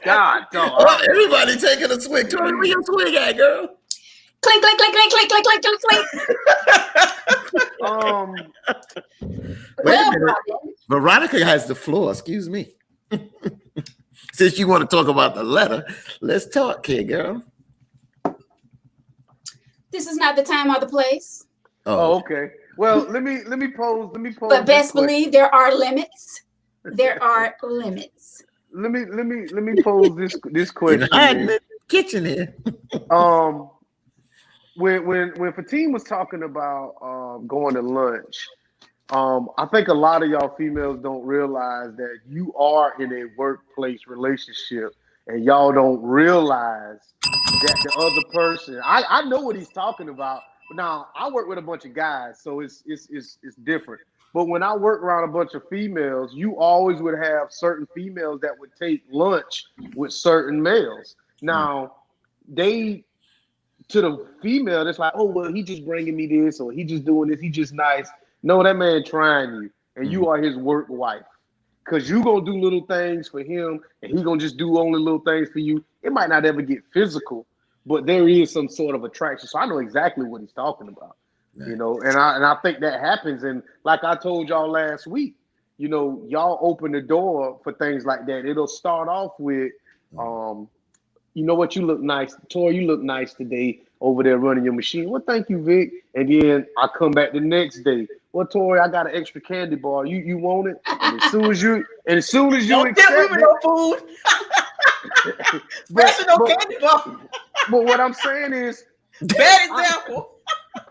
God, everybody taking a swig. Tony, where your swig at, girl? Clink, clink, clink, clink, clink, clink, clink, clink. Veronica has the floor. Excuse me. Since you want to talk about the letter, let's talk here, girl. This is not the time or the place. Oh, okay. Well, let me pose. But best believe there are limits. There are limits. Let me pose this question. In the kitchen here. When Fatim was talking about going to lunch, I think a lot of y'all females don't realize that you are in a workplace relationship, and y'all don't realize that the other person. I know what he's talking about. Now, I work with a bunch of guys, so it's different. But when I work around a bunch of females, you always would have certain females that would take lunch with certain males. Now, to the female, it's like, oh, well, he just bringing me this, or he just doing this, he just nice. No, that man trying you, and you are his work wife. Because you going to do little things for him, and he going to just do only little things for you. It might not ever get physical, but there is some sort of attraction. So I know exactly what he's talking about, you know, and I think that happens. And like I told y'all last week, you know, y'all open the door for things like that. It'll start off with, you know what, you look nice. Tori, you look nice today over there running your machine. Well, thank you, Vic. And then I come back the next day. Well, Tori, I got an extra candy bar. You want it? And as soon as you don't accept it, no food. but candy bar. But what I'm saying is, bad example.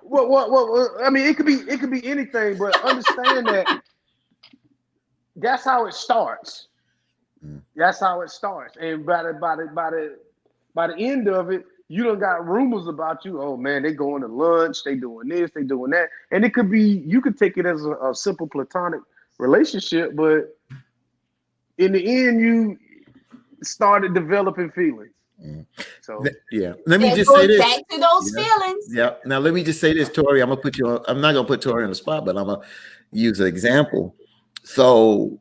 What? I mean, it could be anything, but understand that that's how it starts. That's how it starts, and by the end of it, you done got rumors about you. Oh man, they going to lunch, they doing this, they doing that, and it could be, you could take it as a simple platonic relationship, but in the end, you started developing feelings. So yeah, let me just say this. Back to those feelings. Yeah. Now let me just say this, Tori. I'm not gonna put Tori on the spot, but I'm gonna use an example. So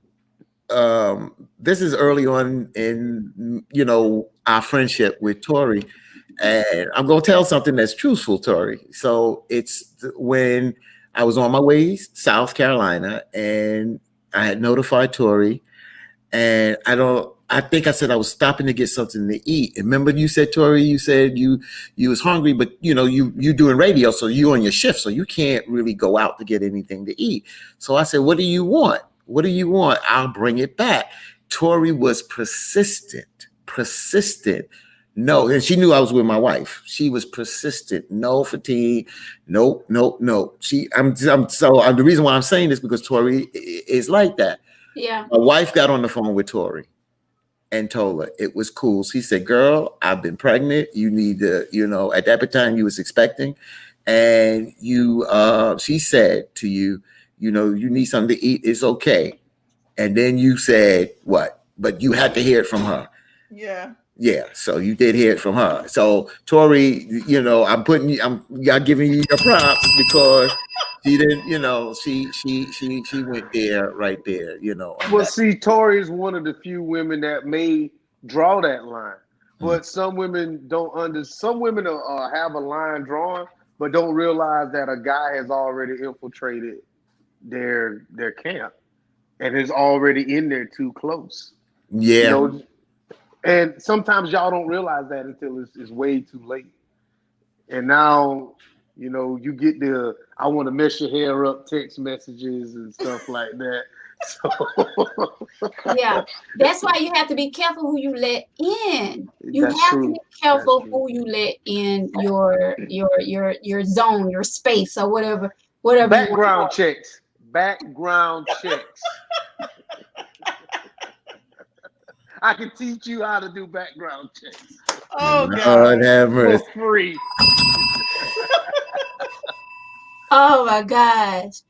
this is early on in, you know, our friendship with Tori, and I'm gonna tell something that's truthful, Tori. So it's when I was on my way to South Carolina, and I had notified Tori, and I think I said I was stopping to get something to eat. And remember, you said, Tori, you said you was hungry, but you know, you doing radio, so you on your shift, so you can't really go out to get anything to eat. So I said, what do you want? What do you want? I'll bring it back. Tori was persistent. No, and she knew I was with my wife. She was persistent. No fatigue. Nope. The reason why I'm saying this because Tori is like that. Yeah. My wife got on the phone with Tori and told her it was cool. She said, "Girl, I've been pregnant. You need to, at that time you was expecting, and she said to you, you need something to eat. It's okay." And then you said what? But you had to hear it from her. Yeah. Yeah, so you did hear it from her. So Tori, I'm giving you your props because she didn't, she went there right there, Well, see, Tori is one of the few women that may draw that line, but some women don't some women have a line drawn, but don't realize that a guy has already infiltrated their camp and is already in there too close. Yeah. And sometimes y'all don't realize that until it's way too late. And now, you get the "I want to mess your hair up" text messages and stuff like that. So yeah, that's why you have to be careful who you let in. You That's have true. to be careful who you let in your zone, your space, or whatever. Background checks. Background checks. I can teach you how to do background checks. Oh God, for free. Oh my gosh.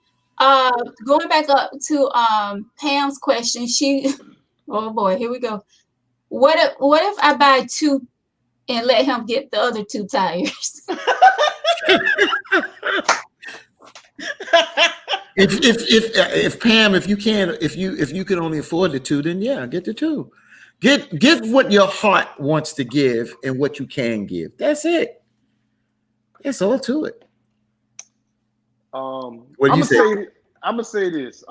Going back up to Pam's question, oh boy, here we go. What if I buy 2 and let him get the other 2 tires? If Pam, if you can only afford the 2, then yeah, get the 2. Give what your heart wants to give and what you can give. That's it. That's all to it. What do you say? I'm gonna say this.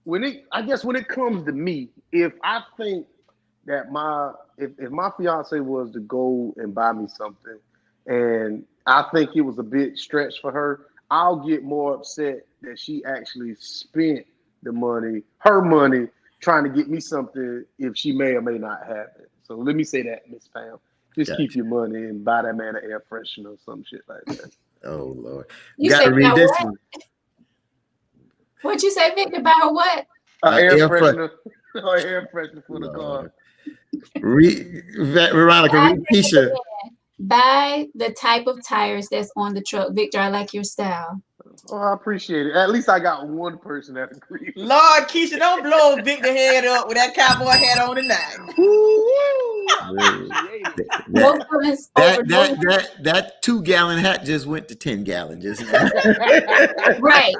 When it comes to me, if I think that if my fiance was to go and buy me something, and I think it was a bit stretched for her, I'll get more upset that she actually spent her money, trying to get me something if she may or may not have it. So let me say that, Miss Pam. Just keep your money and buy that man an air freshener or some shit like that. Oh Lord. You gotta read this what? one. What'd you say, Victor? Buy her what? Air freshener. Air freshener for the car. Veronica, read Keisha. Buy the type of tires that's on the truck. Victor, I like your style. Oh, I appreciate it. At least I got one person that agrees. Lord, Keisha, don't blow Victor head up with that cowboy hat on tonight. That 2-gallon hat just went to 10-gallon. Right.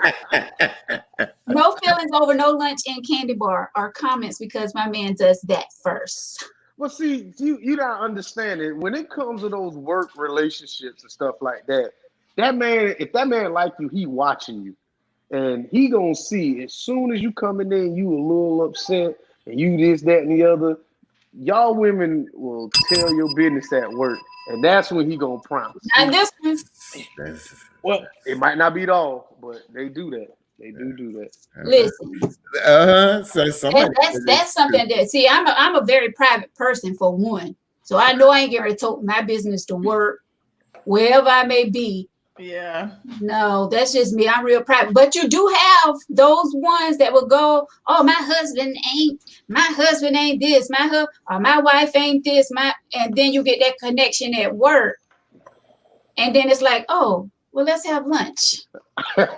No feelings over no lunch and candy bar or comments because my man does that first. Well, see, you don't understand it. When it comes to those work relationships and stuff like that, if that man like you, he watching you. And he gonna see as soon as you come in there and you a little upset and you this, that, and the other, y'all women will tell your business at work. And that's when he gonna promise. And this one. Well, it might not be it all, but they do that. They do that. Listen. So that's something that see, I'm a very private person for one. So I know I ain't gonna take my business to work, wherever I may be. Yeah. No, that's just me. I'm real private. But you do have those ones that will go, oh, my husband ain't this, my wife ain't this, and then you get that connection at work. And then it's like, oh, well, let's have lunch. Tell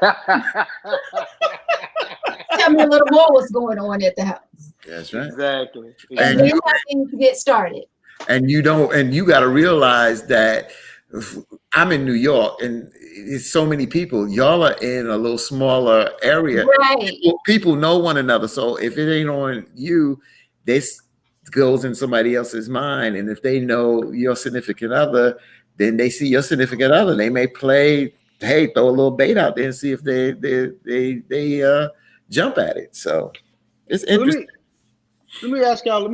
me a little more what's going on at the house. That's right. Exactly. And then you get started. And you got to realize that I'm in New York and it's so many people. Y'all are in a little smaller area. Right. People know one another. So if it ain't on you, this goes in somebody else's mind. And if they know your significant other, then they see your significant other. They may play, hey, throw a little bait out there and see if they jump at it. So it's interesting. Let me ask y'all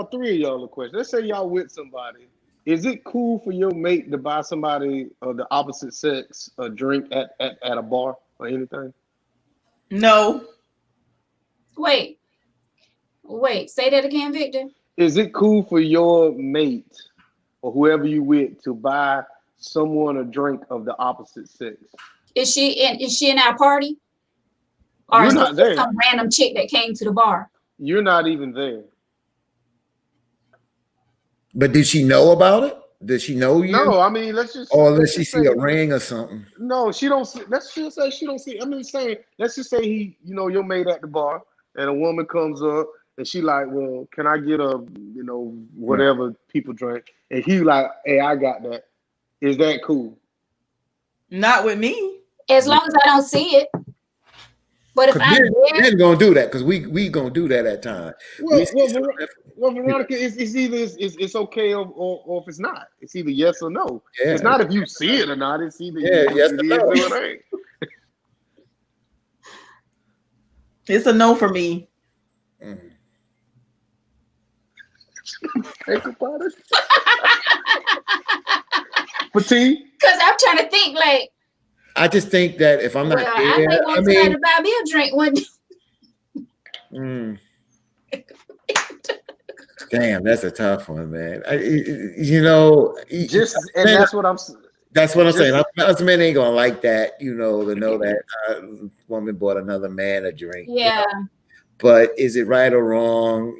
3 of y'all a question. Let's say y'all with somebody. Is it cool for your mate to buy somebody of the opposite sex a drink at a bar or anything? No. Wait, say that again, Victor. Is it cool for your mate or whoever you with to buy someone a drink of the opposite sex. Is she in our party? Or You're is not this there. some random chick that came to the bar? You're not even there. But did she know about it? Did she know you? No, I mean, let's just. Or let's did she just see say, a ring or something? No, she don't see. Let's just say she don't see. I mean, saying, let's just say you're made at the bar, and a woman comes up, and she like, well, can I get a, whatever people drink, and he like, hey, I got that. Is that cool? Not with me. As long as I don't see it. But if I'm there, men gonna do that because we gonna do that at times. Well, Veronica, it's either it's okay or if it's not. It's either yes or no. Yeah. It's not if you see it or not. It's either yes or no. It ain't. It's a no for me. Take about it. Because I'm trying to think like. I just think that if I'm not there, I mean, to buy me a drink one day. Damn, that's a tough one, man. That's what I'm saying. That's what I'm saying. Us men ain't gonna like that, to know that a woman bought another man a drink. Yeah. But is it right or wrong?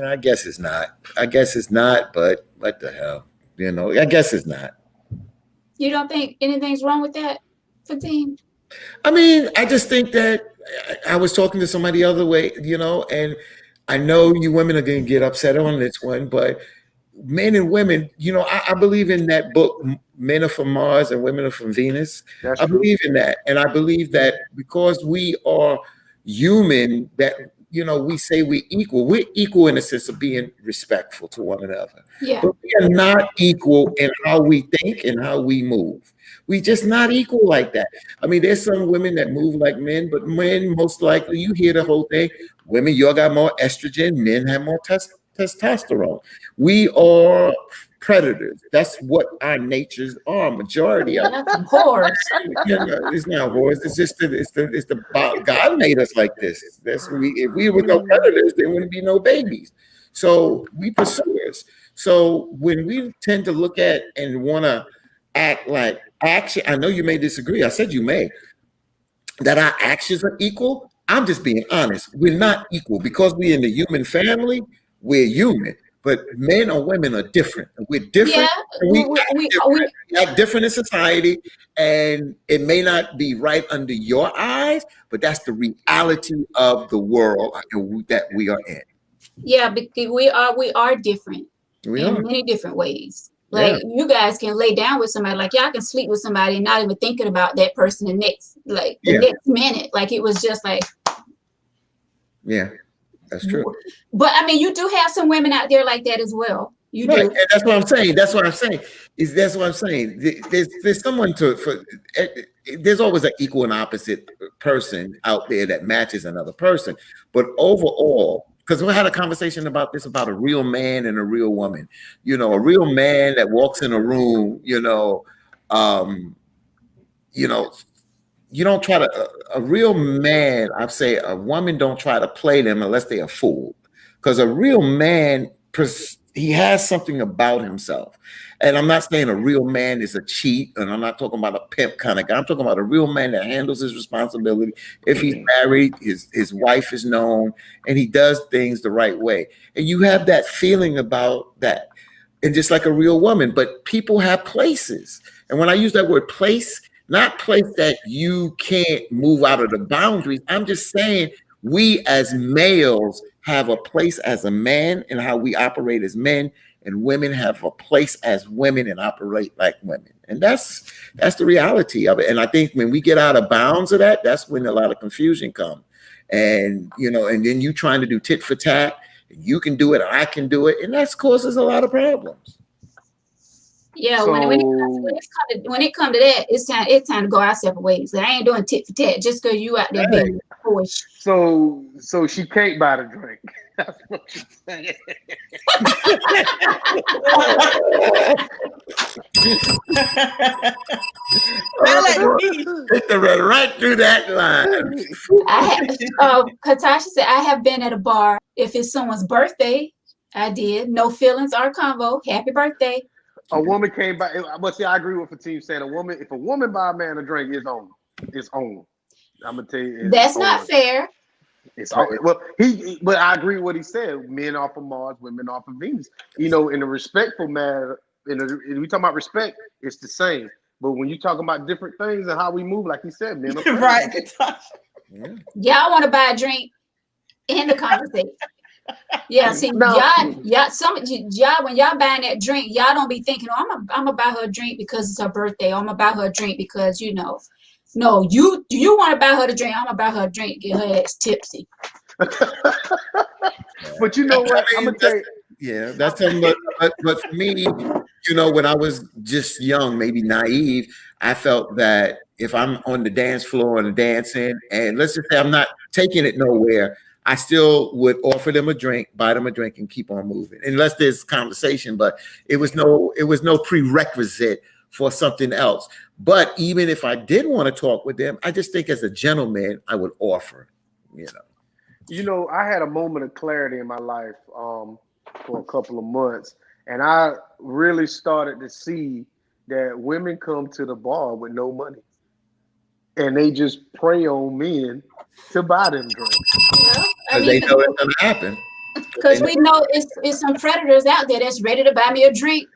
I guess it's not. But what the hell? I guess it's not. You don't think anything's wrong with that, Fatim? I mean, I just think that I was talking to somebody the other way, and I know you women are going to get upset on this one, but men and women, I believe in that book, Men Are From Mars and Women Are From Venus. I believe in that. And I believe that because we are human, that, we say we're equal in the sense of being respectful to one another. Yeah. But we are not equal in how we think and how we move. We just not equal like that. I mean, there's some women that move like men, but men, most likely, you hear the whole thing. Women, y'all got more estrogen. Men have more testosterone. We are predators. That's what our natures are. Majority of it. Horse. It's not horse. It's just God made us like this. If we were no predators, there wouldn't be no babies. So we pursuers. So when we tend to look at and want to act like action, I know you may disagree. I said you may. That our actions are equal. I'm just being honest. We're not equal because we're in the human family. We're human. But men or women are different. We're different. Yeah, we act different in society, and it may not be right under your eyes, but that's the reality of the world that we are in. Yeah, because we are different in many different ways. Like you guys can lay down with somebody, like y'all can sleep with somebody and not even thinking about that person the next minute. Like it was just like. Yeah. That's true. But I mean, you do have some women out there like that as well. You do. And that's what I'm saying. That's what I'm saying. There's someone there's always an equal and opposite person out there that matches another person. But overall, because we had a conversation about this, about a real man and a real woman. A real man that walks in a room, you don't try to, a real man, I'd say a woman don't try to play them unless they are fooled. Because a real man, he has something about himself. And I'm not saying a real man is a cheat, and I'm not talking about a pimp kind of guy. I'm talking about a real man that handles his responsibility. If he's married, his wife is known, and he does things the right way. And you have that feeling about that. And just like a real woman, but people have places. And when I use that word place, not place that you can't move out of the boundaries. I'm just saying we as males have a place as a man and how we operate as men, and women have a place as women and operate like women. And that's the reality of it. And I think when we get out of bounds of that, that's when a lot of confusion comes. And, and then you trying to do tit for tat, you can do it, I can do it. And that causes a lot of problems. Yeah, so, when it comes to that, it's time to go our separate ways. I ain't doing tit for tat just because you out there being foolish. So she can't buy the drink. That's what you're saying. Right through that line. Katasha said, I have been at a bar. If it's someone's birthday, I did. No feelings or convo. Happy birthday. A woman came by, but see, I agree with Fatim saying if a woman buy a man a drink, it's on. It's on. I'm gonna tell you, that's not fair. It's on. Well, but I agree with what he said. Men off of Mars, women off of Venus. You know, in a respectful manner, we talk about respect, it's the same. But when you talk about different things and how we move, like he said, men are right. Y'all want to buy a drink? End the conversation. Yeah, see, y'all, when y'all buying that drink, y'all don't be thinking, oh, I'm gonna buy her a drink because it's her birthday. Or I'm gonna buy her a drink because no, you want to buy her a drink. I'm gonna buy her a drink, get her ass tipsy. But you know what? I'm gonna tell you. Yeah, that's something. But for me, when I was just young, maybe naive, I felt that if I'm on the dance floor and dancing, and let's just say I'm not taking it nowhere, I still would offer them a drink, buy them a drink, and keep on moving, unless there's conversation. But it was no prerequisite for something else. But even if I did want to talk with them, I just think as a gentleman, I would offer. I had a moment of clarity in my life for a couple of months, and I really started to see that women come to the bar with no money, and they just prey on men to buy them drinks. Because they know it's gonna happen. Because we know it's some predators out there that's ready to buy me a drink.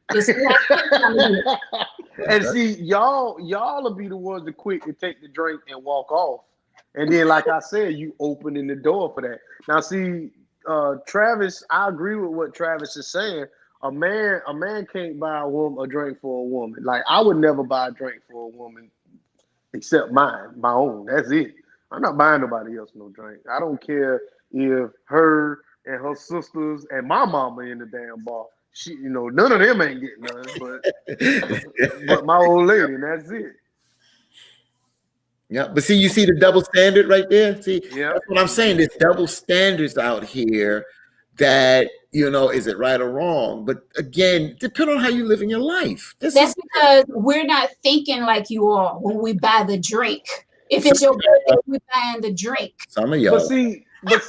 And see, y'all will be the ones that quick to take the drink and walk off. And then, like I said, you opening the door for that. Now, see, Travis, I agree with what Travis is saying. A man can't buy a drink for a woman. Like, I would never buy a drink for a woman except mine, my own. That's it. I'm not buying nobody else no drink. I don't care if her and her sisters and my mama in the damn bar. None of them ain't getting none, but my old lady, and that's it. Yeah, but see, you see the double standard right there? See, That's what I'm saying. There's double standards out here that, is it right or wrong? But again, depending on how you live in your life. That's because we're not thinking like you are when we buy the drink. If it's your birthday, we're buying the drink. Some of y'all. But see, like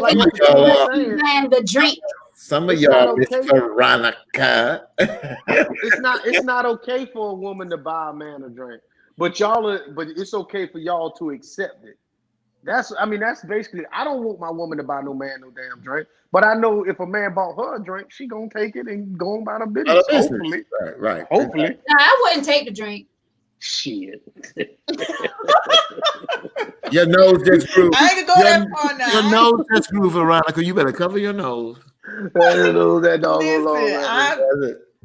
what you're saying, buying the drink. Some of y'all, Miss Veronica. It's not okay for a woman to buy a man a drink. But it's okay for y'all to accept it. That's basically, I don't want my woman to buy no man no damn drink. But I know if a man bought her a drink, she gonna take it and go on about her business. Hopefully. Right. Hopefully. No, I wouldn't take the drink. Shit. Your nose just grew. I ain't gonna go that far now. Your nose just grew, Veronica. You better cover your nose.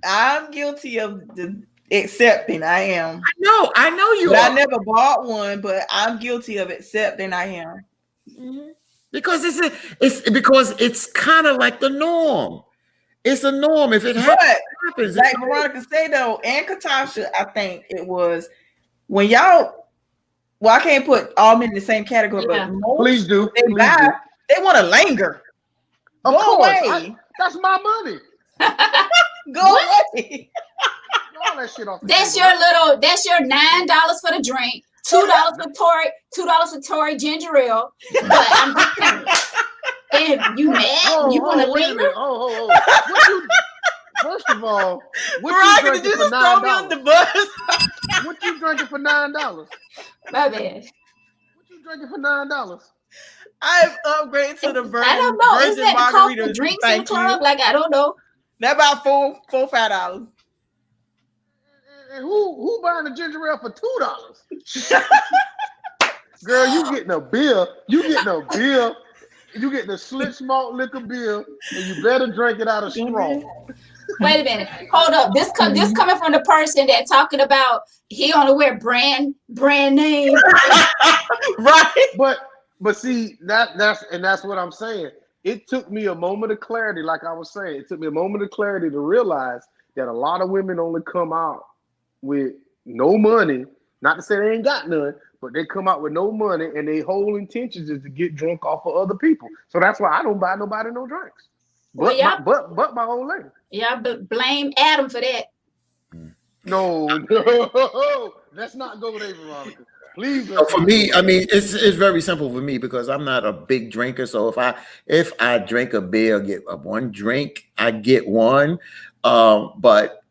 I'm guilty of the accepting. I am. I know you but are. I never bought one, but I'm guilty of accepting. I am. Mm-hmm. Because it's kind of like the norm. It's a norm. If it happens, like Veronica said though, and Katasha, I think it was when y'all. Well, I can't put all men in the same category, but please do. They want to linger. Of course. Away. That's my money. Go away. All that shit off. That's your $9 for the drink, $2 for Tory ginger ale. But I'm just saying, and you mad? You want to linger? First of all, what Veronica, you drinking for $9? What you drinking for $9? My bad. What you drinking for $9? I've upgraded to the virgin. I don't know. Is that the cost of drinks in the club? Like, I don't know. That about $5. And who buying a ginger ale for $2? Girl, you getting a beer. You getting a Schlitz malt liquor beer, and you better drink it out of straw. Wait a minute. Hold up. This coming from the person that talking about he only wear brand name. Right. But see, that's what I'm saying. It took me a moment of clarity, like I was saying. It took me a moment of clarity to realize that a lot of women only come out with no money. Not to say they ain't got none, but they come out with no money, and their whole intentions is to get drunk off of other people. So that's why I don't buy nobody no drinks. But my old lady. Yeah, but blame Adam for that. No. Let's not go there, Veronica. Please. So for me, I mean, it's very simple for me because I'm not a big drinker. So if I drink a beer, get one drink, I get one. But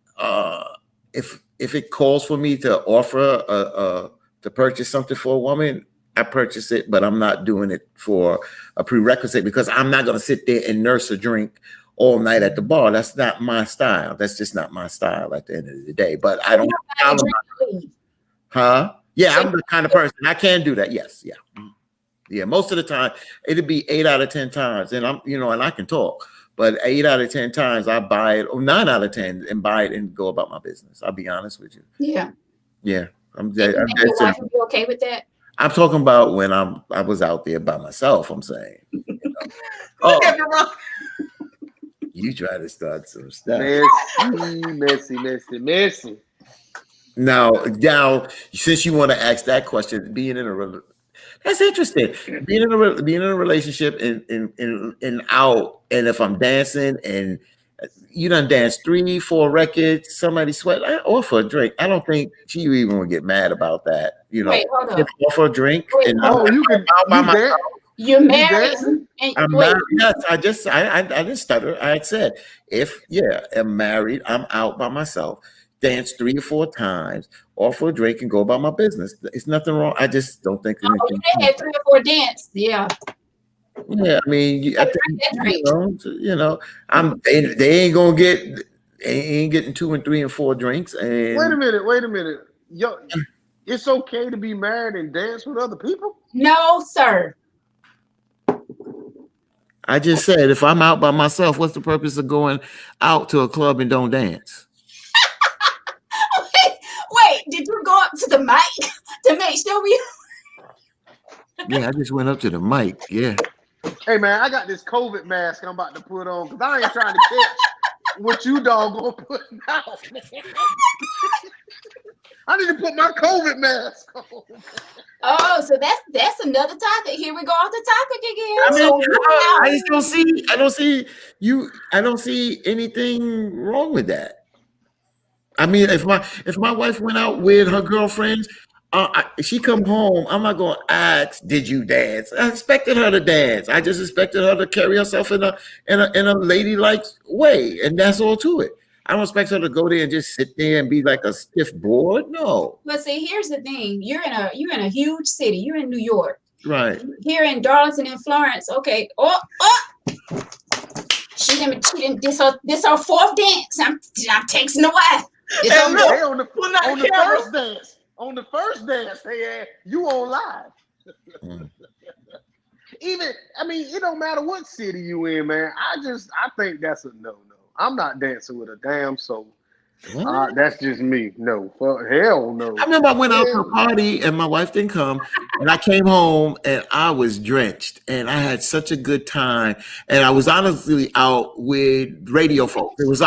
if it calls for me to offer to purchase something for a woman, I purchase it, but I'm not doing it for a prerequisite because I'm not going to sit there and nurse a drink all night at the bar. That's not my style. That's just not my style at the end of the day. But I don't. Huh? Yeah, I'm the kind of person I can do that. Yes, yeah, yeah. Most of the time, it'd be 8 out of 10 times, and and I can talk. But 8 out of 10 times, I buy it, or 9 out of 10, and buy it and go about my business. I'll be honest with you. Yeah. Yeah. I'm your wife would be okay with that? I'm talking about when I was out there by myself. I'm saying. You try to start some stuff. Messy. Now, since you want to ask that question, that's interesting. Being in a relationship and out, and if I'm dancing and you done danced 3-4 records, somebody sweat, I offer a drink. I don't think she even would get mad about that. Wait, hold up. Offer a drink. You're married. I'm married. Yes, I didn't stutter. I said, I'm married, I'm out by myself, dance 3 or 4 times, offer a drink, and go about my business. It's nothing wrong. I just don't think anything. You had 3 or 4 dance. Yeah. Yeah, I mean, I think, they ain't gonna ain't getting 2 and 3 and 4 drinks. And wait a minute. Yo, it's okay to be married and dance with other people? No, sir. I just said, if I'm out by myself, what's the purpose of going out to a club and don't dance? Wait, did you go up to the mic to make sure we? Yeah, I just went up to the mic. Yeah. Hey man, I got this COVID mask I'm about to put on because I ain't trying to catch what you doggone putting out. I need to put my COVID mask on. Oh, so that's another topic. Here we go off the topic again. I mean, I don't see anything wrong with that. I mean, if my wife went out with her girlfriends, she come home, I'm not going to ask, did you dance? I expected her to dance. I just expected her to carry herself in a ladylike way, and that's all to it. I don't expect her to go there and just sit there and be like a stiff board. No. But see, here's the thing: you're in a huge city. You're in New York, right? Here in Darlington and Florence. Okay. She didn't. This her 4th dance. I'm texting the wife. On the first dance, hey, you on live. Even, I mean, it don't matter what city you in, man. I think that's a no. I'm not dancing with a damn soul. That's just me. No, hell no. I remember I went out to a party and my wife didn't come, and I came home and I was drenched, and I had such a good time. And I was honestly out with radio folks. It was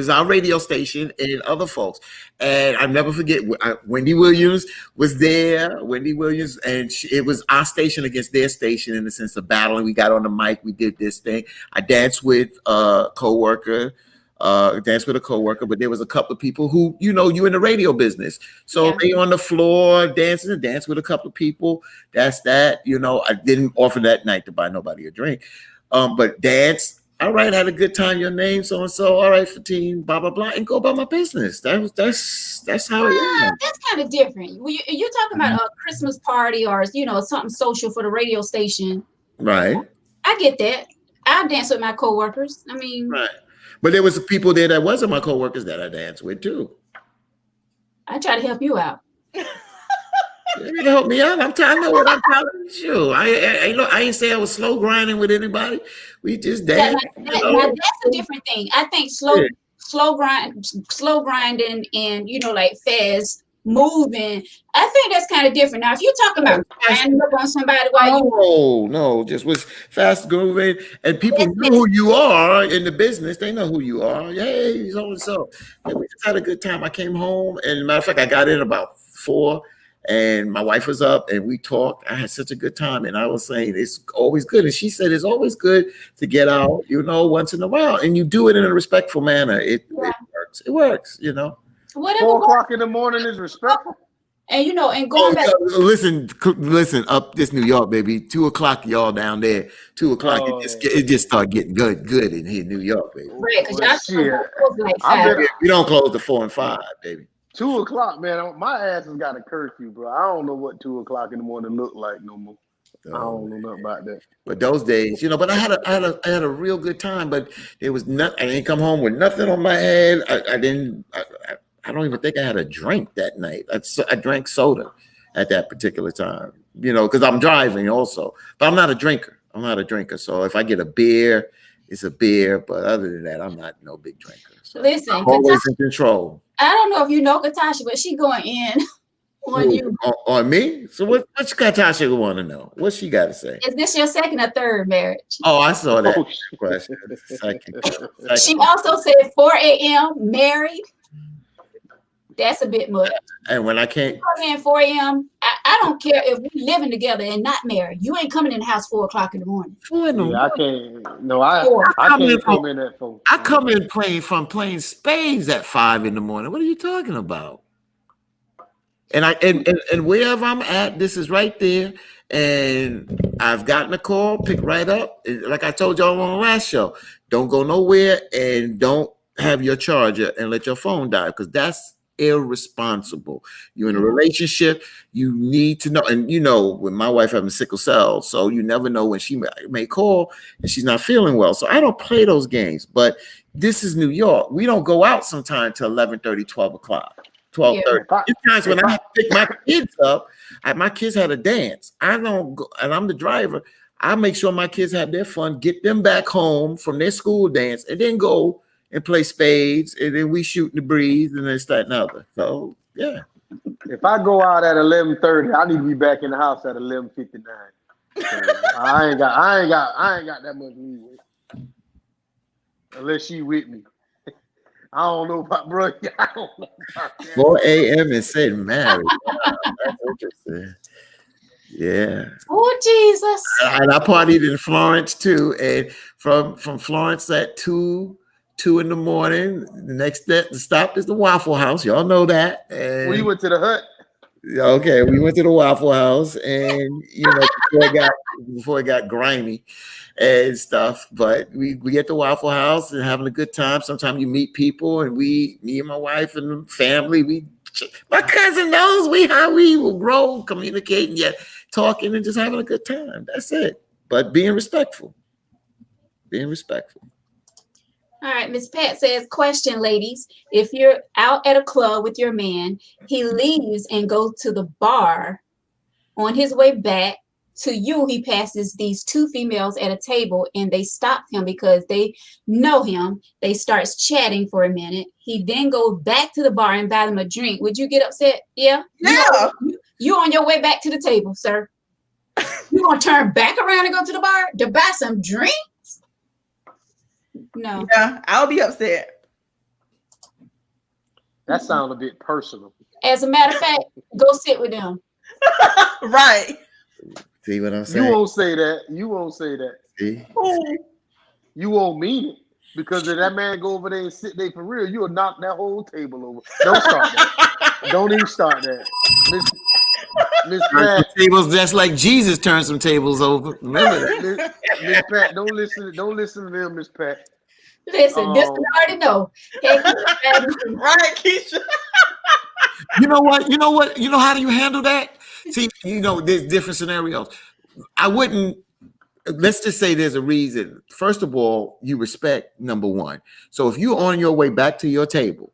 our radio station and other folks. And I'll never forget, Wendy Williams was there. Wendy Williams, and it was our station against their station in the sense of battling. We got on the mic, we did this thing. I danced with a coworker. But there was a couple of people who, you in the radio business. So they on the floor dancing and dance with a couple of people. That's that. I didn't offer that night to buy nobody a drink. But dance, all right, had a good time, your name, so and so, all right, Fatine, blah, blah, blah, and go about my business. That's how it is. That's kind of different. You're talking about a Christmas party or something social for the radio station. Right. I get that. I dance with my coworkers. I mean, right. But there was people there that wasn't my coworkers that I danced with too. I try to help you out. You help me out. I know what I'm telling you. I ain't say I was slow grinding with anybody. We just danced. That's a different thing. I think slow grinding and like fast moving. I think that's kind of different. Now, if you're talking about grinding up on somebody no, just was fast grooving, and people know who you are in the business. They know who you are. Hey, so and so. And we just had a good time. I came home, and matter of fact, I got in about 4. And my wife was up and we talked. I had such a good time. And I was saying, it's always good. And she said, it's always good to get out, once in a while. And you do it in a respectful manner. It works. It works, 4 o'clock in the morning is respectful. And and going back. Listen, up this New York, baby. 2:00, y'all down there. 2:00, it just start getting good in here, New York, baby. Right, because y'all like 5. We don't close to 4 and 5, baby. 2:00, man. My ass has got a curfew, bro. I don't know what 2:00 in the morning look like no more. I don't know nothing about that. But those days, but I had a real good time. But there was nothing. I didn't come home with nothing on my head. I don't even think I had a drink that night. I drank soda at that particular time, because I'm driving also. But I'm not a drinker. So if I get a beer, it's a beer. But other than that, I'm not no big drinker. So listen, I'm always in control. I don't know if you know Katasha, but she going in on you. On me? So what's Katasha want to know? What she got to say? Is this your second or third marriage? Oh, I saw that question. Second. She also said 4 a.m. married. That's a bit much. And when I can't come in 4 a.m., I don't care if we living together and not married. You ain't coming in the house 4 o'clock in the morning. I can't. No, I can't come in at 4. I come in playing spades at 5 in the morning. What are you talking about? And wherever I'm at, this is right there. And I've gotten a call, pick right up. Like I told y'all on the last show, don't go nowhere and don't have your charger and let your phone die, because that's irresponsible. You're in a relationship, you need to know. And when my wife having sickle cell, so you never know when she may call and she's not feeling well. So I don't play those games. But this is New York. We don't go out sometime till 11:30, 12 o'clock. 12:30. There's times when I pick my kids up, my kids had a dance. I don't go, and I'm the driver. I make sure my kids have their fun, get them back home from their school dance, and then go and play spades, and then we shoot in the breeze, and then start another. So yeah. If I go out at 11:30, I need to be back in the house at 11:59. So I ain't got that much leeway. Unless she with me. I don't know about bro. I don't know about that. 4 a.m. and said married. Wow, that's interesting. Yeah. Oh Jesus. And I partied in Florence too, and from Florence at 2 in the morning. The next stop is the Waffle House. Y'all know that. And we went to the Hut. Okay, we went to the Waffle House, and before it got grimy and stuff. But we get the Waffle House and having a good time. Sometimes you meet people, and me and my wife and family, my cousin knows how we will grow, communicating, yet talking and just having a good time. That's it. But being respectful. All right, Miss Pat says, question, ladies. If you're out at a club with your man, he leaves and goes to the bar. On his way back to you, he passes these 2 females at a table, and they stop him because they know him. They start chatting for a minute. He then goes back to the bar and buy them a drink. Would you get upset? Yeah. You on your way back to the table, sir. You gonna turn back around and go to the bar to buy some drinks? No. Yeah, I'll be upset. That sounds a bit personal. As a matter of fact, go sit with them. Right. See what I'm saying? You won't say that. See? You won't mean it. Because if that man go over there and sit there for real, you'll knock that whole table over. Don't start that. Don't even start that. Miss Pat, tables just like Jesus turned some tables over. Remember that. Miss Pat, don't listen to them, Miss Pat. Listen, this one I already know. Right, Keisha. You know what? You know how do you handle that? See, there's different scenarios. I wouldn't. Let's just say there's a reason. First of all, you respect, number one. So if you're on your way back to your table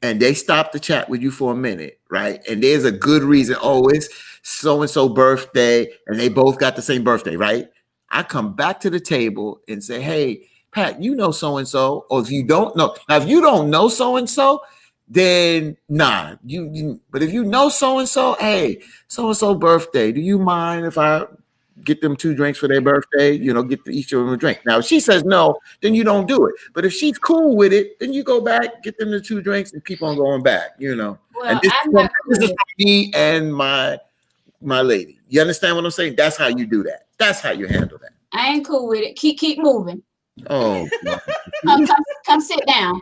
and they stop to chat with you for a minute, right? And there's a good reason. Oh, it's so-and-so birthday, and they both got the same birthday, right? I come back to the table and say, hey, Pat, you know so-and-so. Or if you don't know, now if you don't know so-and-so, then nah. But if you know so-and-so, hey, so-and-so birthday, do you mind if I get them 2 drinks for their birthday, get each of them a drink? Now, if she says no, then you don't do it. But if she's cool with it, then you go back, get them the 2 drinks, and keep on going back, Well, and this is for me and my lady. You understand what I'm saying? That's how you do that. That's how you handle that. I ain't cool with it. Keep moving. Oh. Come sit down.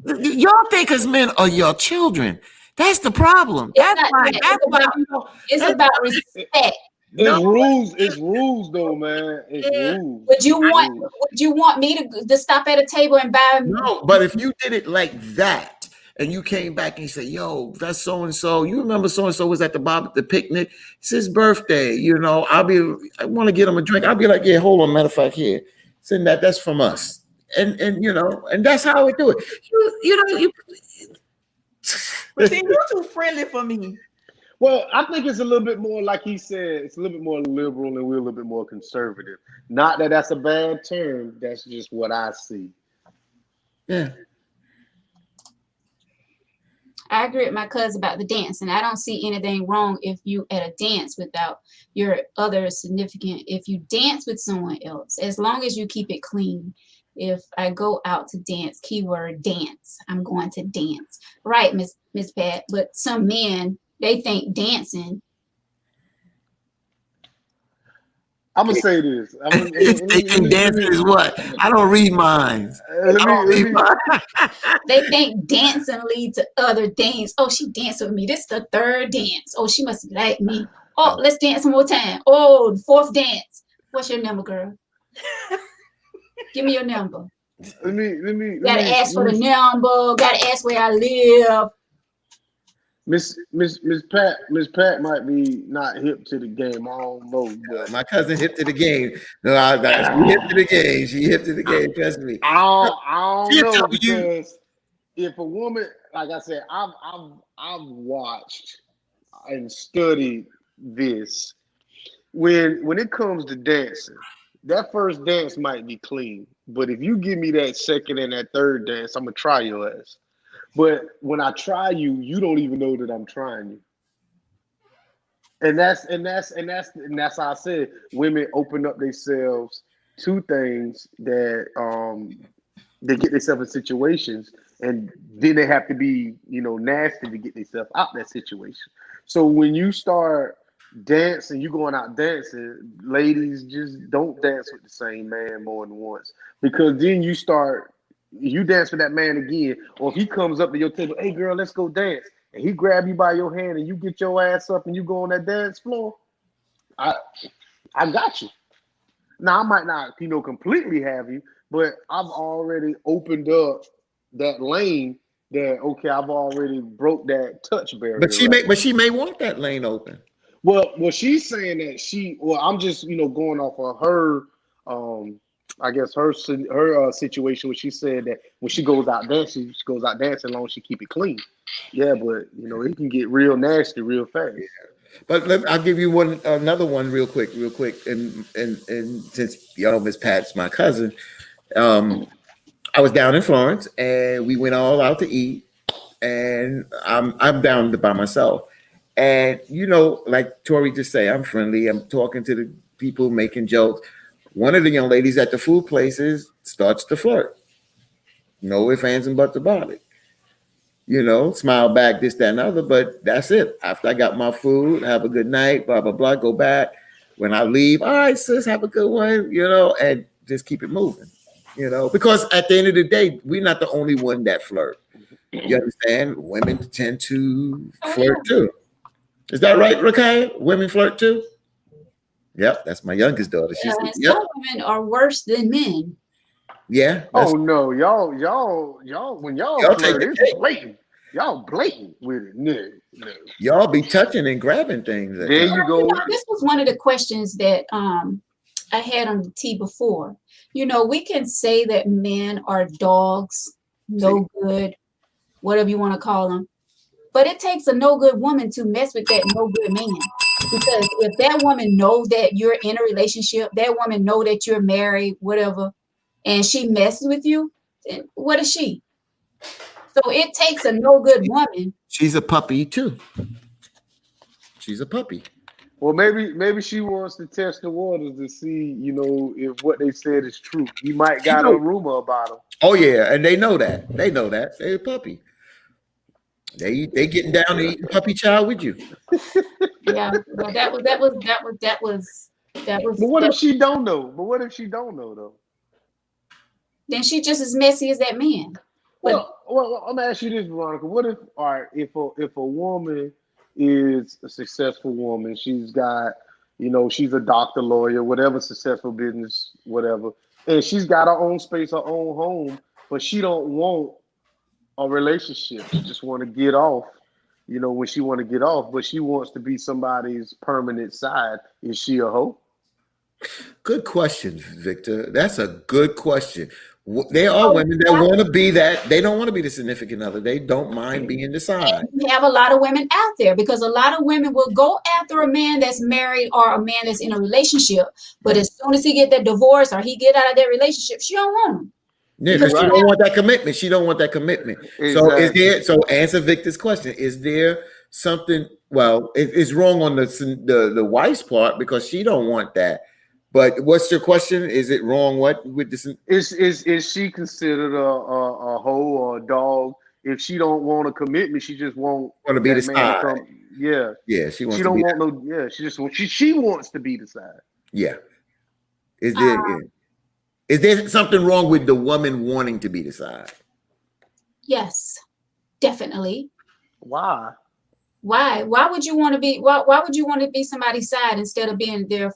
Y'all think as men are your children. That's the problem. It's about respect. It's rules though, man. It's rules. Would you want me to stop at a table and buy? No, but if you did it like that, and you came back and you said, "Yo, that's so and so. You remember so and so was at the picnic? It's his birthday. You know, I want to get him a drink. I'll be like, yeah, hold on. Matter of fact, here, send that. That's from us. And you know, and that's how we do it. But see, you're too friendly for me. Well, I think it's a little bit more, like he said, it's a little bit more liberal and we're a little bit more conservative. Not that that's a bad term. That's just what I see. Yeah. I agree with my cousin about the dance, and I don't see anything wrong if you at a dance without your other significant. If you dance with someone else, as long as you keep it clean. If I go out to dance, keyword dance, I'm going to dance. Right, Miss Pat. But some men, they think dancing. I'm gonna say this. They think dancing is what? I don't read minds. They think dancing leads to other things. Oh, she danced with me. This is the third dance. Oh, she must like me. Oh, let's dance one more time. Oh, the fourth dance. What's your number, girl? Give me your number. Let me gotta ask for the number. Gotta ask where I live. Miss Pat might be not hip to the game. I don't know. But my cousin hip to the game. No, she hip to the game. She hip to the game. Trust me. I don't know because if a woman, like I said, I've watched and studied this. When it comes to dancing, that first dance might be clean, but if you give me that second and that third dance, I'm gonna try your ass. But when I try you, you don't even know that I'm trying you. And that's how I said women open up themselves to things that they get themselves in situations, and then they have to be, nasty to get themselves out that situation. So when you start dancing, you going out dancing, ladies, just don't dance with the same man more than once, because then you dance with that man again, or if he comes up to your table, hey girl, let's go dance, and he grab you by your hand and you get your ass up and you go on that dance floor, I got you. Now I might not, completely have you, but I've already opened up that lane that, okay, I've already broke that touch barrier. But she may want that lane open. Well, she's saying that I'm just, going off of her, I guess her situation where she said that when she goes out dancing, she goes out dancing as long as she keep it clean. Yeah, but, it can get real nasty real fast. Yeah. But I'll give you another one real quick. And since Miss Pat's my cousin, I was down in Florence and we went all out to eat, and I'm down by myself. And, like Tori just say, I'm friendly. I'm talking to the people, making jokes. One of the young ladies at the food places starts to flirt. No ifs, ands, and buts about it. Smile back, this, that, and other, but that's it. After I got my food, have a good night, blah, blah, blah, go back. When I leave, all right, sis, have a good one, and just keep it moving, because at the end of the day, we're not the only one that flirt. You understand? Women tend to flirt too. Is that right, Rakaya? Women flirt too? Yep, that's my youngest daughter. She said, yep. Some women are worse than men. Yeah. Oh no, y'all when y'all flirt, it's blatant. Y'all blatant with it. No. Y'all be touching and grabbing things. There you go. This was one of the questions that I had on the tee before. We can say that men are dogs, no good, whatever you want to call them. But it takes a no good woman to mess with that no good man. Because if that woman knows that you're in a relationship, that woman know that you're married, whatever, and she messes with you, then what is she? So it takes a no good woman. She's a puppy too. She's a puppy. Well, maybe she wants to test the waters to see, if what they said is true. You might got a rumor about them. Oh yeah, and they know that. They're a puppy. They getting down to eating puppy chow with you. Yeah, well, that was. But what if she don't know? Though? Then she just as messy as that man. Well, I'm gonna ask you this, Veronica. What if, all right, if a woman is a successful woman, she's got, she's a doctor, lawyer, whatever, successful business, whatever, and she's got her own space, her own home, but she don't want a relationship. She just want to get off, when she want to get off, but she wants to be somebody's permanent side. Is she a hoe? Good question, Victor. That's a good question. There are women that want to be that. They don't want to be the significant other. They don't mind being the side. We have a lot of women out there because a lot of women will go after a man that's married or a man that's in a relationship. But as soon as he get that divorce or he get out of that relationship, she don't want him. Yeah, because she don't want that commitment. She don't want that commitment. Exactly. So answer Victor's question. Is there something? Well, it's wrong on the wife's part because she don't want that. But what's your question? Is it wrong? What with this? Is she considered a hoe or a dog if she don't want a commitment? She just want to be the side. Yeah. She wants. She don't want no. Yeah, she just wants. She wants to be the side. Yeah. Is there something wrong with the woman wanting to be the side? Yes, definitely. Why? Why would you want to be? Why would you want to be somebody's side instead of being their?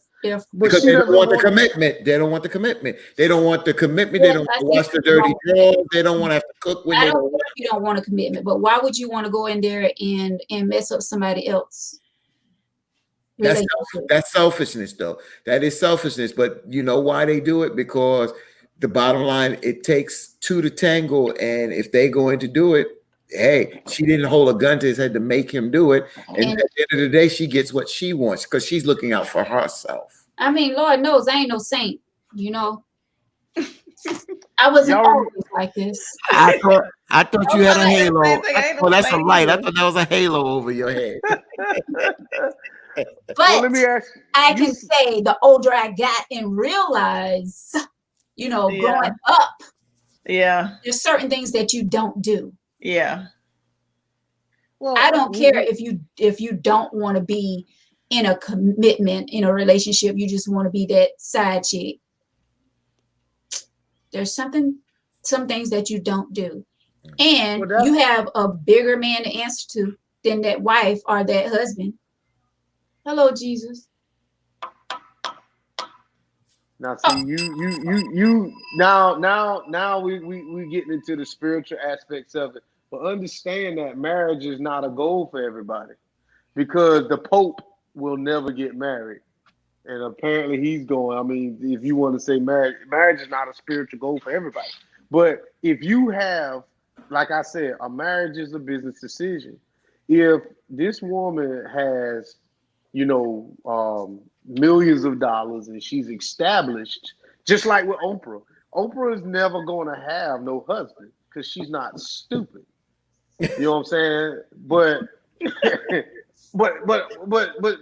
Because they don't want the commitment. They don't want the commitment. They don't want the commitment. They don't want to wash the dirty clothes. They don't want to have to cook when I don't care if you don't want a commitment, but why would you want to go in there and mess up somebody else? That's selfishness, though. That is selfishness. But you know why they do it? Because the bottom line, it takes two to tango. And if they going to do it, hey, she didn't hold a gun to his head to make him do it. And at the end of the day, she gets what she wants because she's looking out for herself. I mean, Lord knows I ain't no saint, I wasn't always like this. I thought you had a halo. Well, that's a light. I thought that was a halo over your head. But let me ask you, I can say the older I got and realize, growing up, there's certain things that you don't do. Yeah. Well, I don't care if you don't want to be in a commitment, in a relationship, you just want to be that side chick. There's some things that you don't do. And you have a bigger man to answer to than that wife or that husband. Hello, Jesus. Now, see, you now we getting into the spiritual aspects of it. But understand that marriage is not a goal for everybody because the Pope will never get married. And apparently he's going. I mean, if you want to say marriage is not a spiritual goal for everybody. But if you have, like I said, a marriage is a business decision. If this woman has, millions of dollars and she's established, just like with Oprah. Oprah is never going to have no husband because she's not stupid. You know what I'm saying? But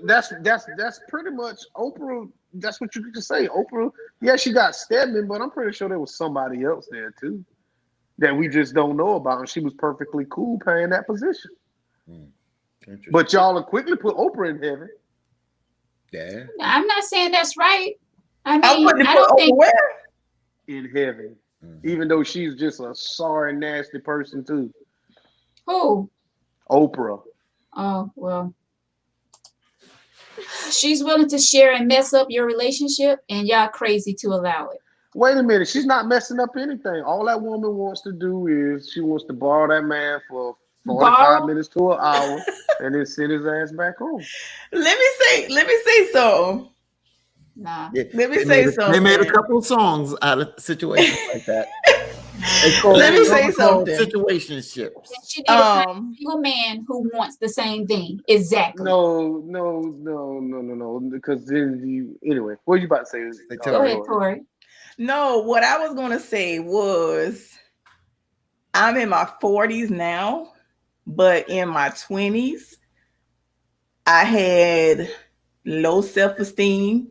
that's pretty much Oprah. That's what you could say. Oprah, yeah, she got Stedman, but I'm pretty sure there was somebody else there too that we just don't know about, and she was perfectly cool playing that position. But y'all will quickly put Oprah in heaven. Yeah, I'm not saying that's right. I mean, I don't think in heaven, even though she's just a sorry, nasty person too. Who? Oprah. Oh, well. She's willing to share and mess up your relationship, and y'all crazy to allow it. Wait a minute. She's not messing up anything. All that woman wants to do is she wants to borrow that man for 45 minutes to an hour and then send his ass back home. Let me say so. Nah. Let me say something. They made a couple of songs out of situations like that. Let me say something. Situationships. She did a man who wants the same thing. Exactly. No. Because then anyway, what are you about to say? Go ahead, Tori. No, what I was gonna say was I'm in my 40s now, but in my 20s, I had low self-esteem.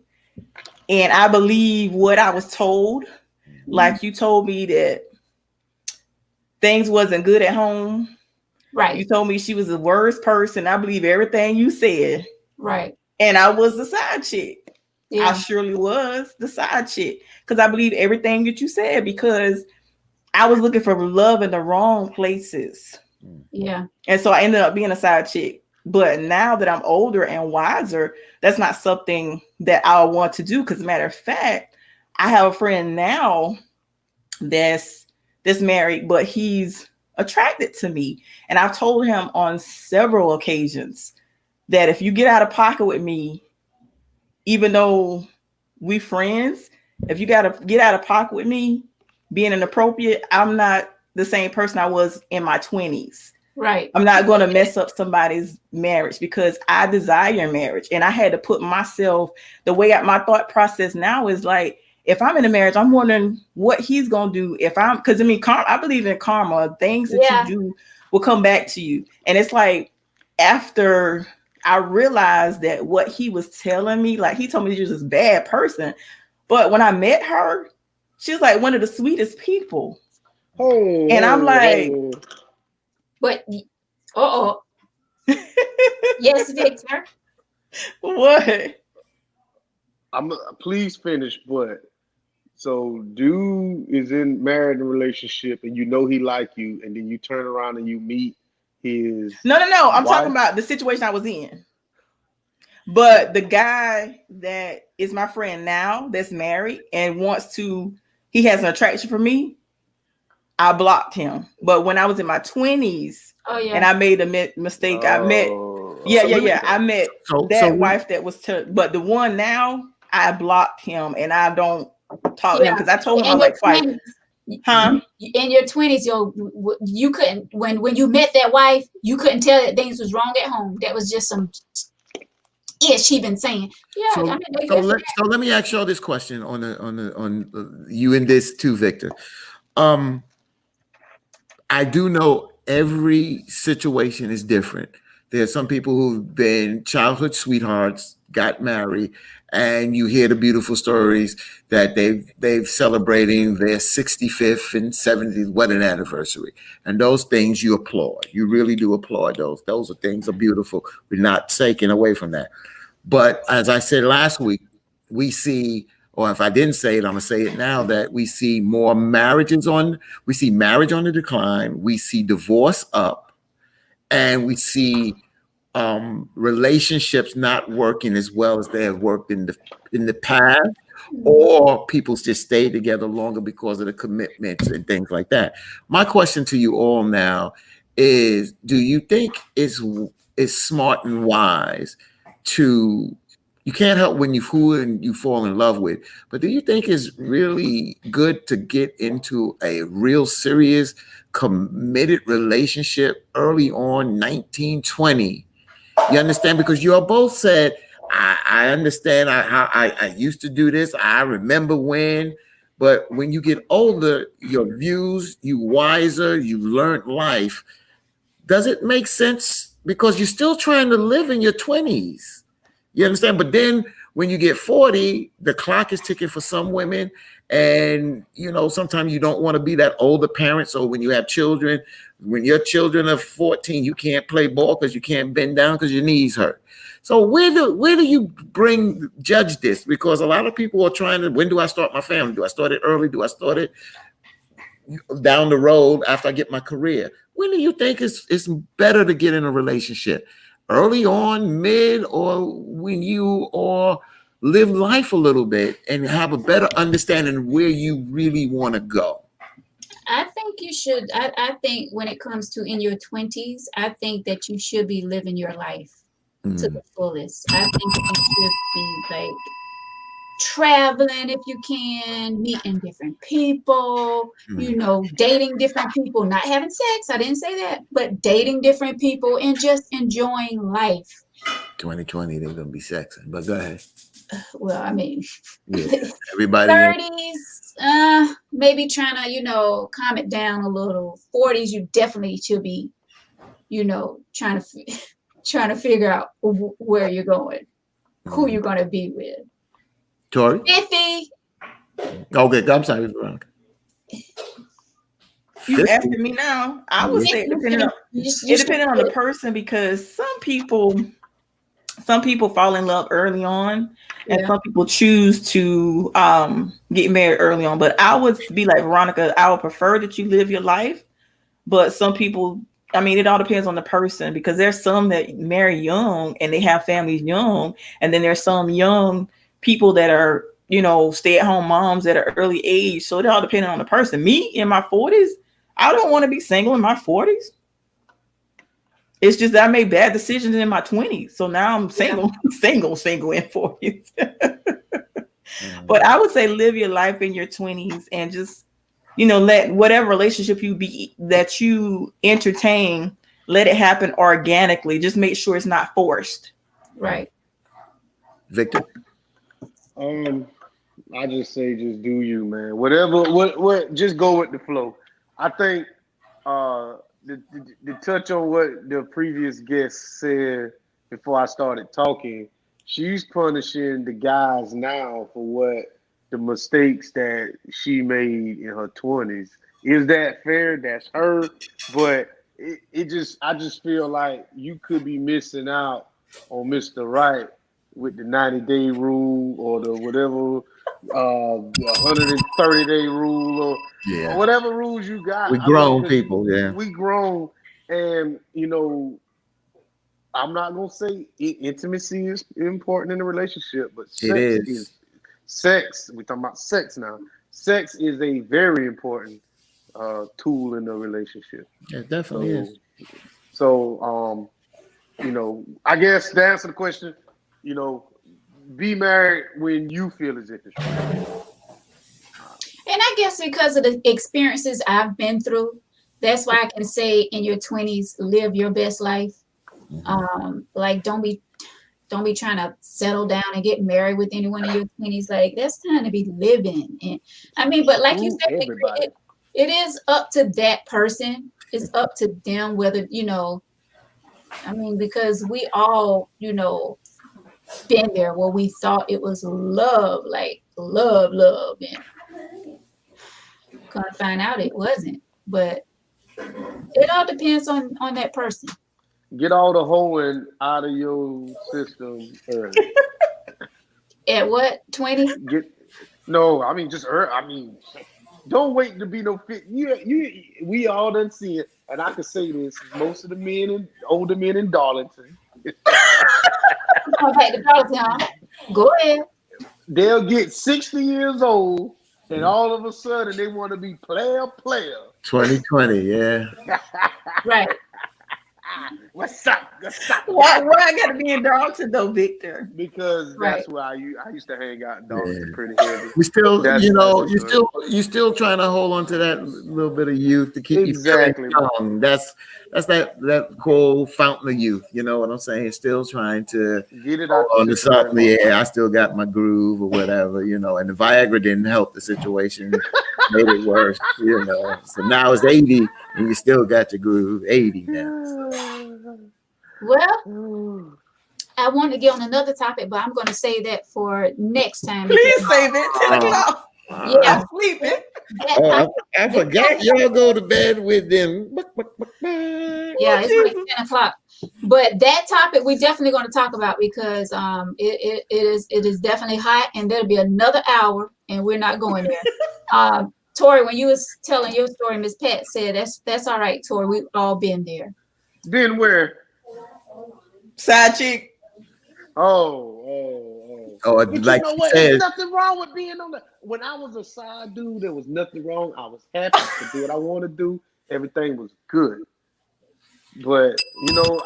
And I believe what I was told. Like you told me that things wasn't good at home. Right. You told me she was the worst person. I believe everything you said. Right. And I was the side chick. Yeah. I surely was the side chick because I believe everything that you said because I was looking for love in the wrong places. Yeah. And so I ended up being a side chick. But now that I'm older and wiser, that's not something that I want to do. Because, as a matter of fact, I have a friend now that's married, but he's attracted to me. And I've told him on several occasions that if you get out of pocket with me, even though we friends, if you got to get out of pocket with me, being inappropriate, I'm not the same person I was in my 20s. Right. I'm not going to mess up somebody's marriage because I desire marriage. And I had to put myself, the way my thought process now is like, if I'm in a marriage, I'm wondering what he's going to do because I mean, I believe in karma. Things that you do will come back to you. And it's like, after I realized that what he was telling me, like he told me she was this bad person. But when I met her, she was like one of the sweetest people. Oh, and I'm like, but yes, Victor. What? Please finish. But so, dude is married in a relationship, and you know he like you, and then you turn around and you meet his. No. I'm wife? talking about the situation I was in. But the guy that is my friend now, that's married and he has an attraction for me. I blocked him. But when I was in my 20s, and I made a mistake, I met. I met that wife that was. But the one now, I blocked him, and I don't talk to him because I told him I like fight. Huh? In your 20s, you couldn't when you met that wife, you couldn't tell that things was wrong at home. That was just some. Yes, she been saying. Yeah. So let me ask y'all this question on you and this too, Victor. I do know every situation is different. There are some people who've been childhood sweethearts, got married, and you hear the beautiful stories that they've celebrating their 65th and 70th wedding anniversary. And those things you applaud. You really do applaud those. Those things are beautiful. We're not taking away from that. But as I said last week, we see, or if I didn't say it, I'm gonna say it now, that we see more marriage on the decline, we see divorce up, and we see relationships not working as well as they have worked in the past, or people just stay together longer because of the commitments and things like that. My question to you all now is, do you think it's smart and wise to, you can't help who you fall in love with, but do you think it's really good to get into a real serious committed relationship early on, 19, 20? You understand? Because you all both said, I understand how I used to do this. I remember when, but when you get older, your views, you wiser, you learned life. Does it make sense? Because you're still trying to live in your 20s. You understand? But then when you get 40, the clock is ticking for some women. And, sometimes you don't want to be that older parent. So when you have children, when your children are 14, you can't play ball because you can't bend down because your knees hurt. So where do you judge this? Because a lot of people are trying to, when do I start my family? Do I start it early? Do I start it down the road after I get my career? When do you think it's better to get in a relationship? Early on, mid, or when you live life a little bit and have a better understanding of where you really want to go? I think you should. I think when it comes to in your 20s, I think that you should be living your life to the fullest. I think you should be like traveling if you can, meeting different people, dating different people, not having sex. I didn't say that, but dating different people and just enjoying life. 2020, they're gonna be sexing, but go ahead. Well, I mean, everybody 30s, maybe trying to, calm it down a little. 40s, you definitely should be, trying to figure out where you're going, who you're going to be with. Tori? 50. Okay, I'm sorry, Veronica. You asking me now? I would say it depending on the person, because some people some people fall in love early on, and Yeah. some people choose to get married early on. But I would be like Veronica, I would prefer that you live your life. But some people, I mean, it all depends on the person, because there's some that marry young and they have families young, and then there's some young people that are, you know, stay-at-home moms at an early age. So it all depends on the person. Me in my 40s, I don't want to be single in my 40s. It's just that I made bad decisions in my 20s. So now I'm single, single in 40s. But I would say live your life in your 20s and just, you know, let whatever relationship that you entertain, let it happen organically. Just make sure it's not forced. Right. Victor? I just say just do you, man. Whatever, what just go with the flow. I think to touch on what the previous guest said before I started talking, she's punishing the guys now for what the mistakes that she made in her 20s. Is that fair? That's her. But I just feel like you could be missing out on Mr. Right with the 90-day rule or the whatever, the 130-day rule or whatever rules you got. We grown people, We grown, and you know, I'm not gonna say intimacy is important in a relationship, but sex. We're talking about sex now. Sex is a very important tool in a relationship. It definitely is. So, you know, I guess to answer the question, you know, be married when you feel as if it's right. And I guess because of the experiences I've been through, that's why I can say in your 20s, live your best life. Like don't be trying to settle down and get married with anyone in your 20s. Like that's time to be living. And I mean, but like you said, it is up to that person. It's up to them whether, you know, I mean, because we all, you know, been there where we thought it was love, like love, and gonna find out it wasn't. But it all depends on that person. Get all the hoeing out of your system early. At what, 20? No, I mean just early. I mean, don't wait to be no fit. We all done see it, and I can say this: most of the men and older men in Darlington. Okay, the Darlington, huh? Go ahead. They'll get 60 years old, and all of a sudden they want to be player. 2020, yeah. Right. What's up? Why I gotta be in Darlington though, Victor? Because that's where I used to hang out in Darlington pretty heavy. We still, you still trying to hold on to that little bit of youth to keep you young. That's that cool fountain of youth. You know what I'm saying? Still trying to get it out on the something. Yeah, I still got my groove or whatever. You know, and the Viagra didn't help the situation. Made it worse. You know, so now it's 80 and you still got your groove. 80 now. Well, I want to get on another topic, but I'm going to say that for next time. Please save it. 10 o'clock. Yeah, I'm sleeping. I forgot y'all go to bed with them. Yeah, it's like 10 o'clock. But that topic we definitely going to talk about because it is definitely hot, and there'll be another hour, and we're not going there. Tori, when you was telling your story, Miss Pat said that's all right, Tori. We've all been there. Been where? Side chick. Oh. But like you know what? There's nothing wrong with being on the. When I was a side dude, there was nothing wrong. I was happy to do what I want to do. Everything was good. But you know,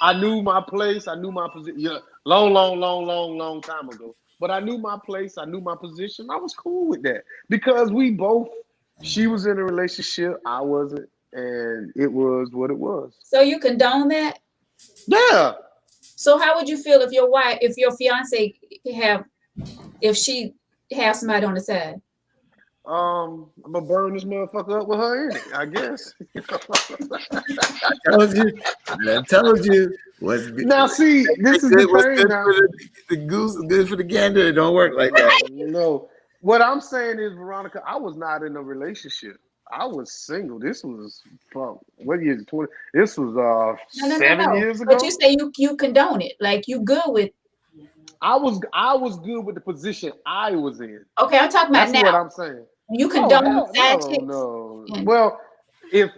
I knew my place. I knew my position. Yeah, long time ago. But I knew my place. I knew my position. I was cool with that because she was in a relationship. I wasn't. And it was what it was. So you condone that? Yeah. So how would you feel if your fiance if she has somebody on the side? I'm gonna burn this motherfucker up with her in it, I guess. I told you. What's good? Now see, this is the thing now. The goose is good for the gander. It don't work like that. No. What I'm saying is, Veronica, I was not in a relationship. I was single. This was what year? 20. This was 7 years ago. But you say you condone it, like you good with. I was good with the position I was in. Okay, I'm talking about now. That's what I'm saying. You condone side chicks? No. Yeah. Well, if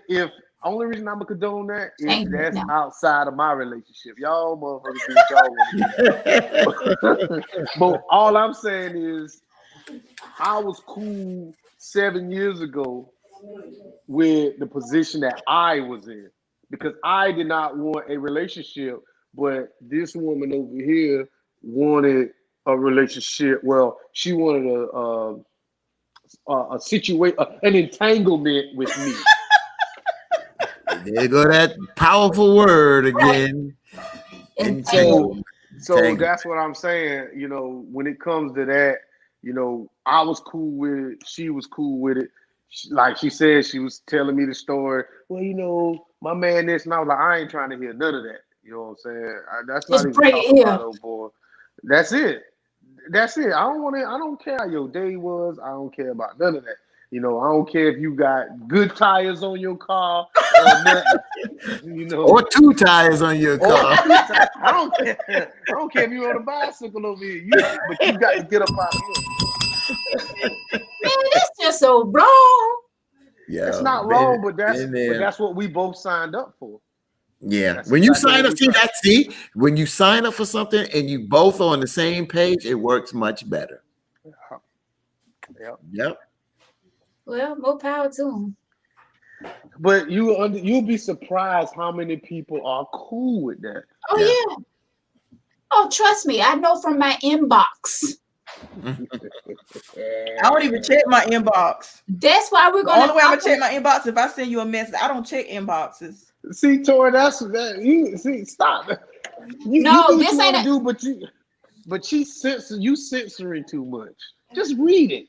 only reason I'm gonna condone that is that's outside of my relationship. Y'all motherfuckers do what y'all want. But all I'm saying is, I was cool 7 years ago with the position that I was in because I did not want a relationship, but this woman over here wanted a relationship. Well, she wanted a situation, an entanglement with me. There go that powerful word again. So that's what I'm saying. You know, when it comes to that, you know, I was cool with it. She was cool with it. Like she said, she was telling me the story. Well, you know, my man this, and I was like, I ain't trying to hear none of that. You know what I'm saying? That's not even talking about, oh boy. That's it. That's it. I don't care how your day was. I don't care about none of that. You know, I don't care if you got good tires on your car or nothing. You know, or 2 tires on your car. I don't care. I don't care if you're on a bicycle over here. But you got to get up out here. Man, that's just so wrong. Yeah, it's not wrong, but that's what we both signed up for. Yeah, that's when you sign up, when you sign up for something and you both are on the same page, it works much better. Yep. Well, more power to them. But you'll be surprised how many people are cool with that. Oh yeah. Oh, trust me, I know from my inbox. I don't even check my inbox. That's why we're going. The only way I'm gonna check my inbox if I send you a message. I don't check inboxes. See, Tori, that's that. You see, stop. You this ain't a... do, but you censoring too much. Just read it.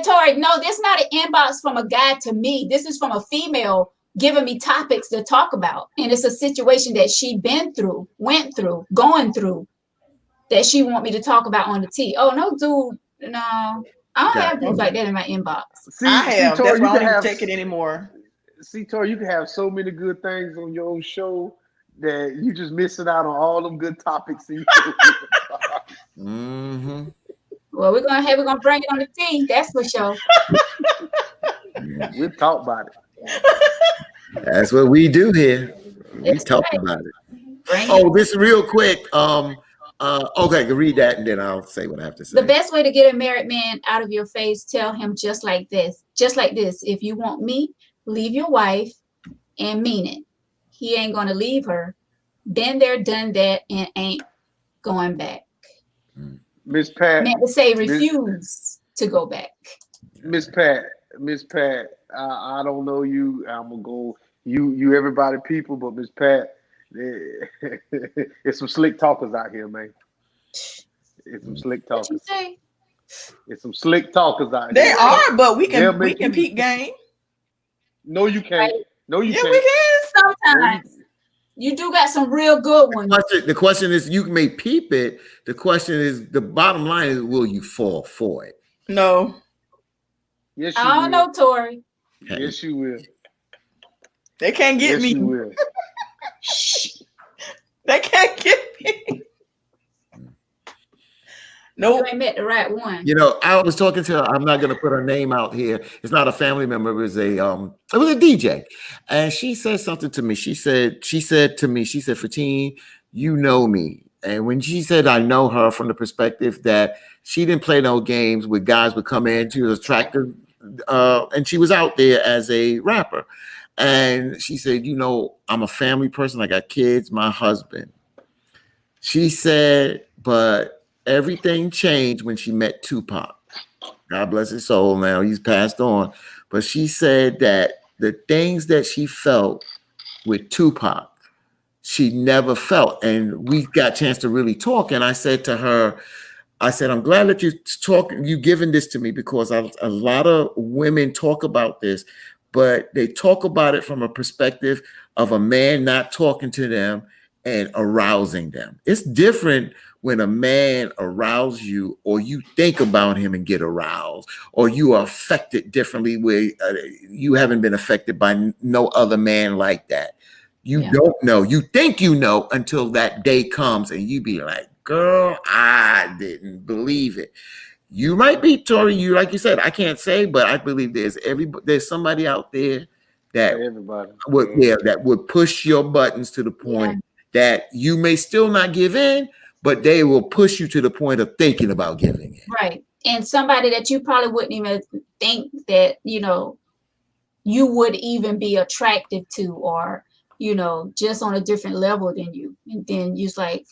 Tori, no, this is not an inbox from a guy to me. This is from a female giving me topics to talk about, and it's a situation that she went through, going through, that she want me to talk about on the T. Oh no, dude, no, I don't have things like that in my inbox. See, I have. Tori, that's why I don't even check it anymore. See, Tori, you can have so many good things on your own show that you just missing out on all them good topics. Mm-hmm. Well, we're gonna bring it on the T. That's for sure. We'll talk about it. That's what we do here. We talk about it. This real quick. Okay, read that and then I'll say what I have to say. The best way to get a married man out of your face, tell him just like this. If you want me, leave your wife and mean it. He ain't gonna leave her. Been there, done that, and ain't going back. Miss Pat. Meant to say refuse to go back. Miss Pat, I don't know you. I'm gonna go you everybody people, but Miss Pat, it's some slick talkers out here, man. It's some slick talkers. What you say? It's some slick talkers out here. They are, but we can peak game. No, you can't. Right. No, you can't. We can sometimes. You do got some real good ones. The question is, you may peep it. The question is, the bottom line is, will you fall for it? No. Yes, you I don't know, Tori. Yes, you will. They can't get me. You will. They can't get me. No, you ain't met the right one. You know, I was talking to her. I'm not going to put her name out here. It's not a family member. It was a DJ, and she said something to me. She said to me, Fatine, you know me. And when she said, I know her from the perspective that she didn't play no games with guys would come in. She was attractive, and she was out there as a rapper. And she said, you know, I'm a family person. I got kids, my husband. She said, but everything changed when she met Tupac. God bless his soul now. He's passed on. But she said that the things that she felt with Tupac, she never felt. And we got a chance to really talk. And I said to her, I'm glad that you giving this to me, because a lot of women talk about this, but they talk about it from a perspective of a man not talking to them and arousing them. It's different when a man arouses you, or you think about him and get aroused, or you are affected differently where you haven't been affected by no other man like that. You don't know. You think you know until that day comes and you be like, girl, I didn't believe it. You might be, Tori, you like you said, I can't say, but I believe there's somebody out there that would push your buttons to the point that you may still not give in, but they will push you to the point of thinking about giving in. Right. And somebody that you probably wouldn't even think that, you know, you would even be attractive to, or, you know, just on a different level than you. And then you're like,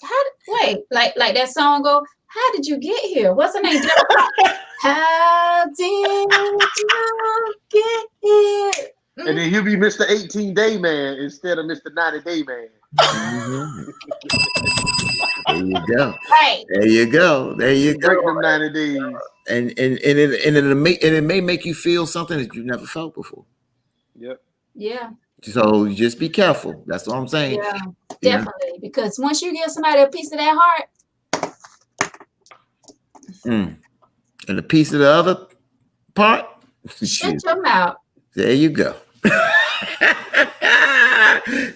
like that song go, how did you get here? What's the name? How did you get here? And then he'll be Mr. 18-day man instead of Mr. 90-day man. Mm-hmm. There you go. Right. There you go. There you go. Break them 90 days. And it may make you feel something that you've never felt before. Yep. Yeah. So just be careful. That's what I'm saying. Yeah, definitely. Because once you give somebody a piece of that heart, and a piece of the other part, shut your mouth. There you go.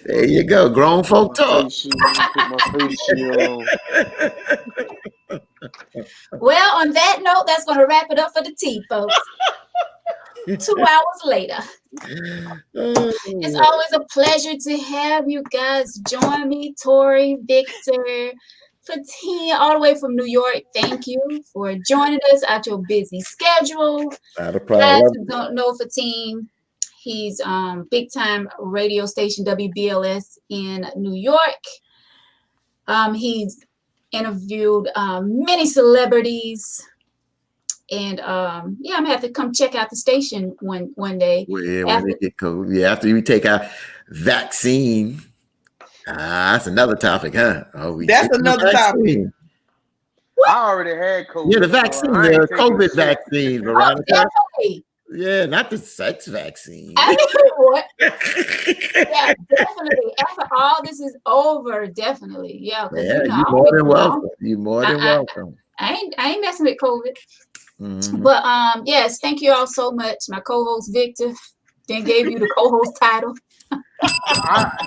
There you go. Grown folk talk. Well, on that note, that's going to wrap it up for the tea, folks. 2 hours later. It's always a pleasure to have you guys join me, Tori, Victor, Fatin, all the way from New York. Thank you for joining us at your busy schedule. Not a problem. Guys who don't know Fatin, he's big time radio station WBLS in New York. He's interviewed many celebrities. And I'm gonna have to come check out the station one day. Well, yeah, when they get cold. Yeah, after you take out vaccine. That's another topic, huh? That's another topic. I already had COVID. Yeah, the vaccine, the COVID vaccine, Veronica. Definitely. Yeah, not the sex vaccine. I mean, what? Yeah, definitely. After all this is over, definitely. Yeah. Yeah, you're more than welcome. You're more than welcome. I ain't messing with COVID. Mm-hmm. But yes, thank you all so much. My co-host Victor then gave you the co-host title.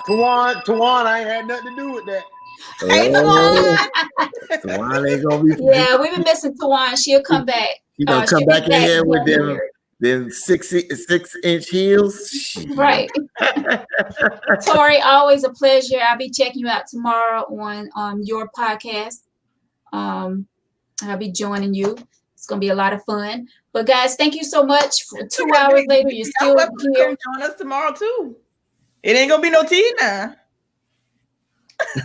Tawan, I ain't had nothing to do with that. Tawan ain't gonna be. Yeah, we've been missing Tawan. She'll come back. She's gonna come back in here with them 6-inch heels. Right. Tori, always a pleasure. I'll be checking you out tomorrow on your podcast. I'll be joining you. It's gonna be a lot of fun. But guys, thank you so much. For 2 hours later, you're still here. Join us tomorrow too. It ain't gonna be no tea now.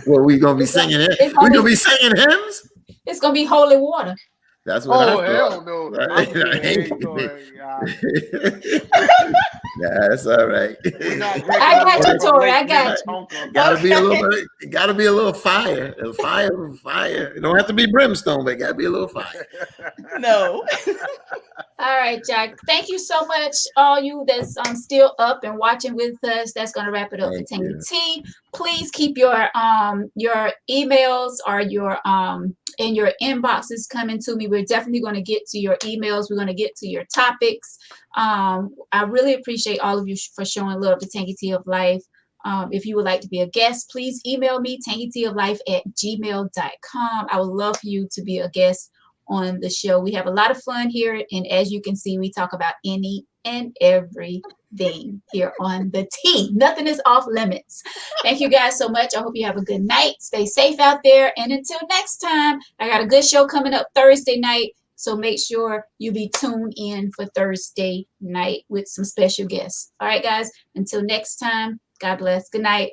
Well, we gonna be singing it. We're gonna be singing hymns. It's gonna be holy water. That's what I thought. Hell no. Yeah, that's all right. I got you, Tori. I got you. Gotta be a little fire. Fire. It don't have to be brimstone, but it gotta be a little fire. No. All right, Jack. Thank you so much, all you that's still up and watching with us. That's gonna wrap it up for Tangy Tea. Please keep your emails or your in your inboxes coming to me. We're definitely going to get to your emails. We're going to get to your topics. I really appreciate all of you for showing love to Tangy Tea of Life. If you would like to be a guest, please email me, tangyteaoflife@gmail.com. I would love for you to be a guest on the show. We have a lot of fun here. And as you can see, we talk about any and everything here on the tea. Nothing is off limits. Thank you guys so much. I hope you have a good night. Stay safe out there. And until next time, I got a good show coming up Thursday night. So make sure you be tuned in for Thursday night with some special guests. All right, guys. Until next time, God bless. Good night.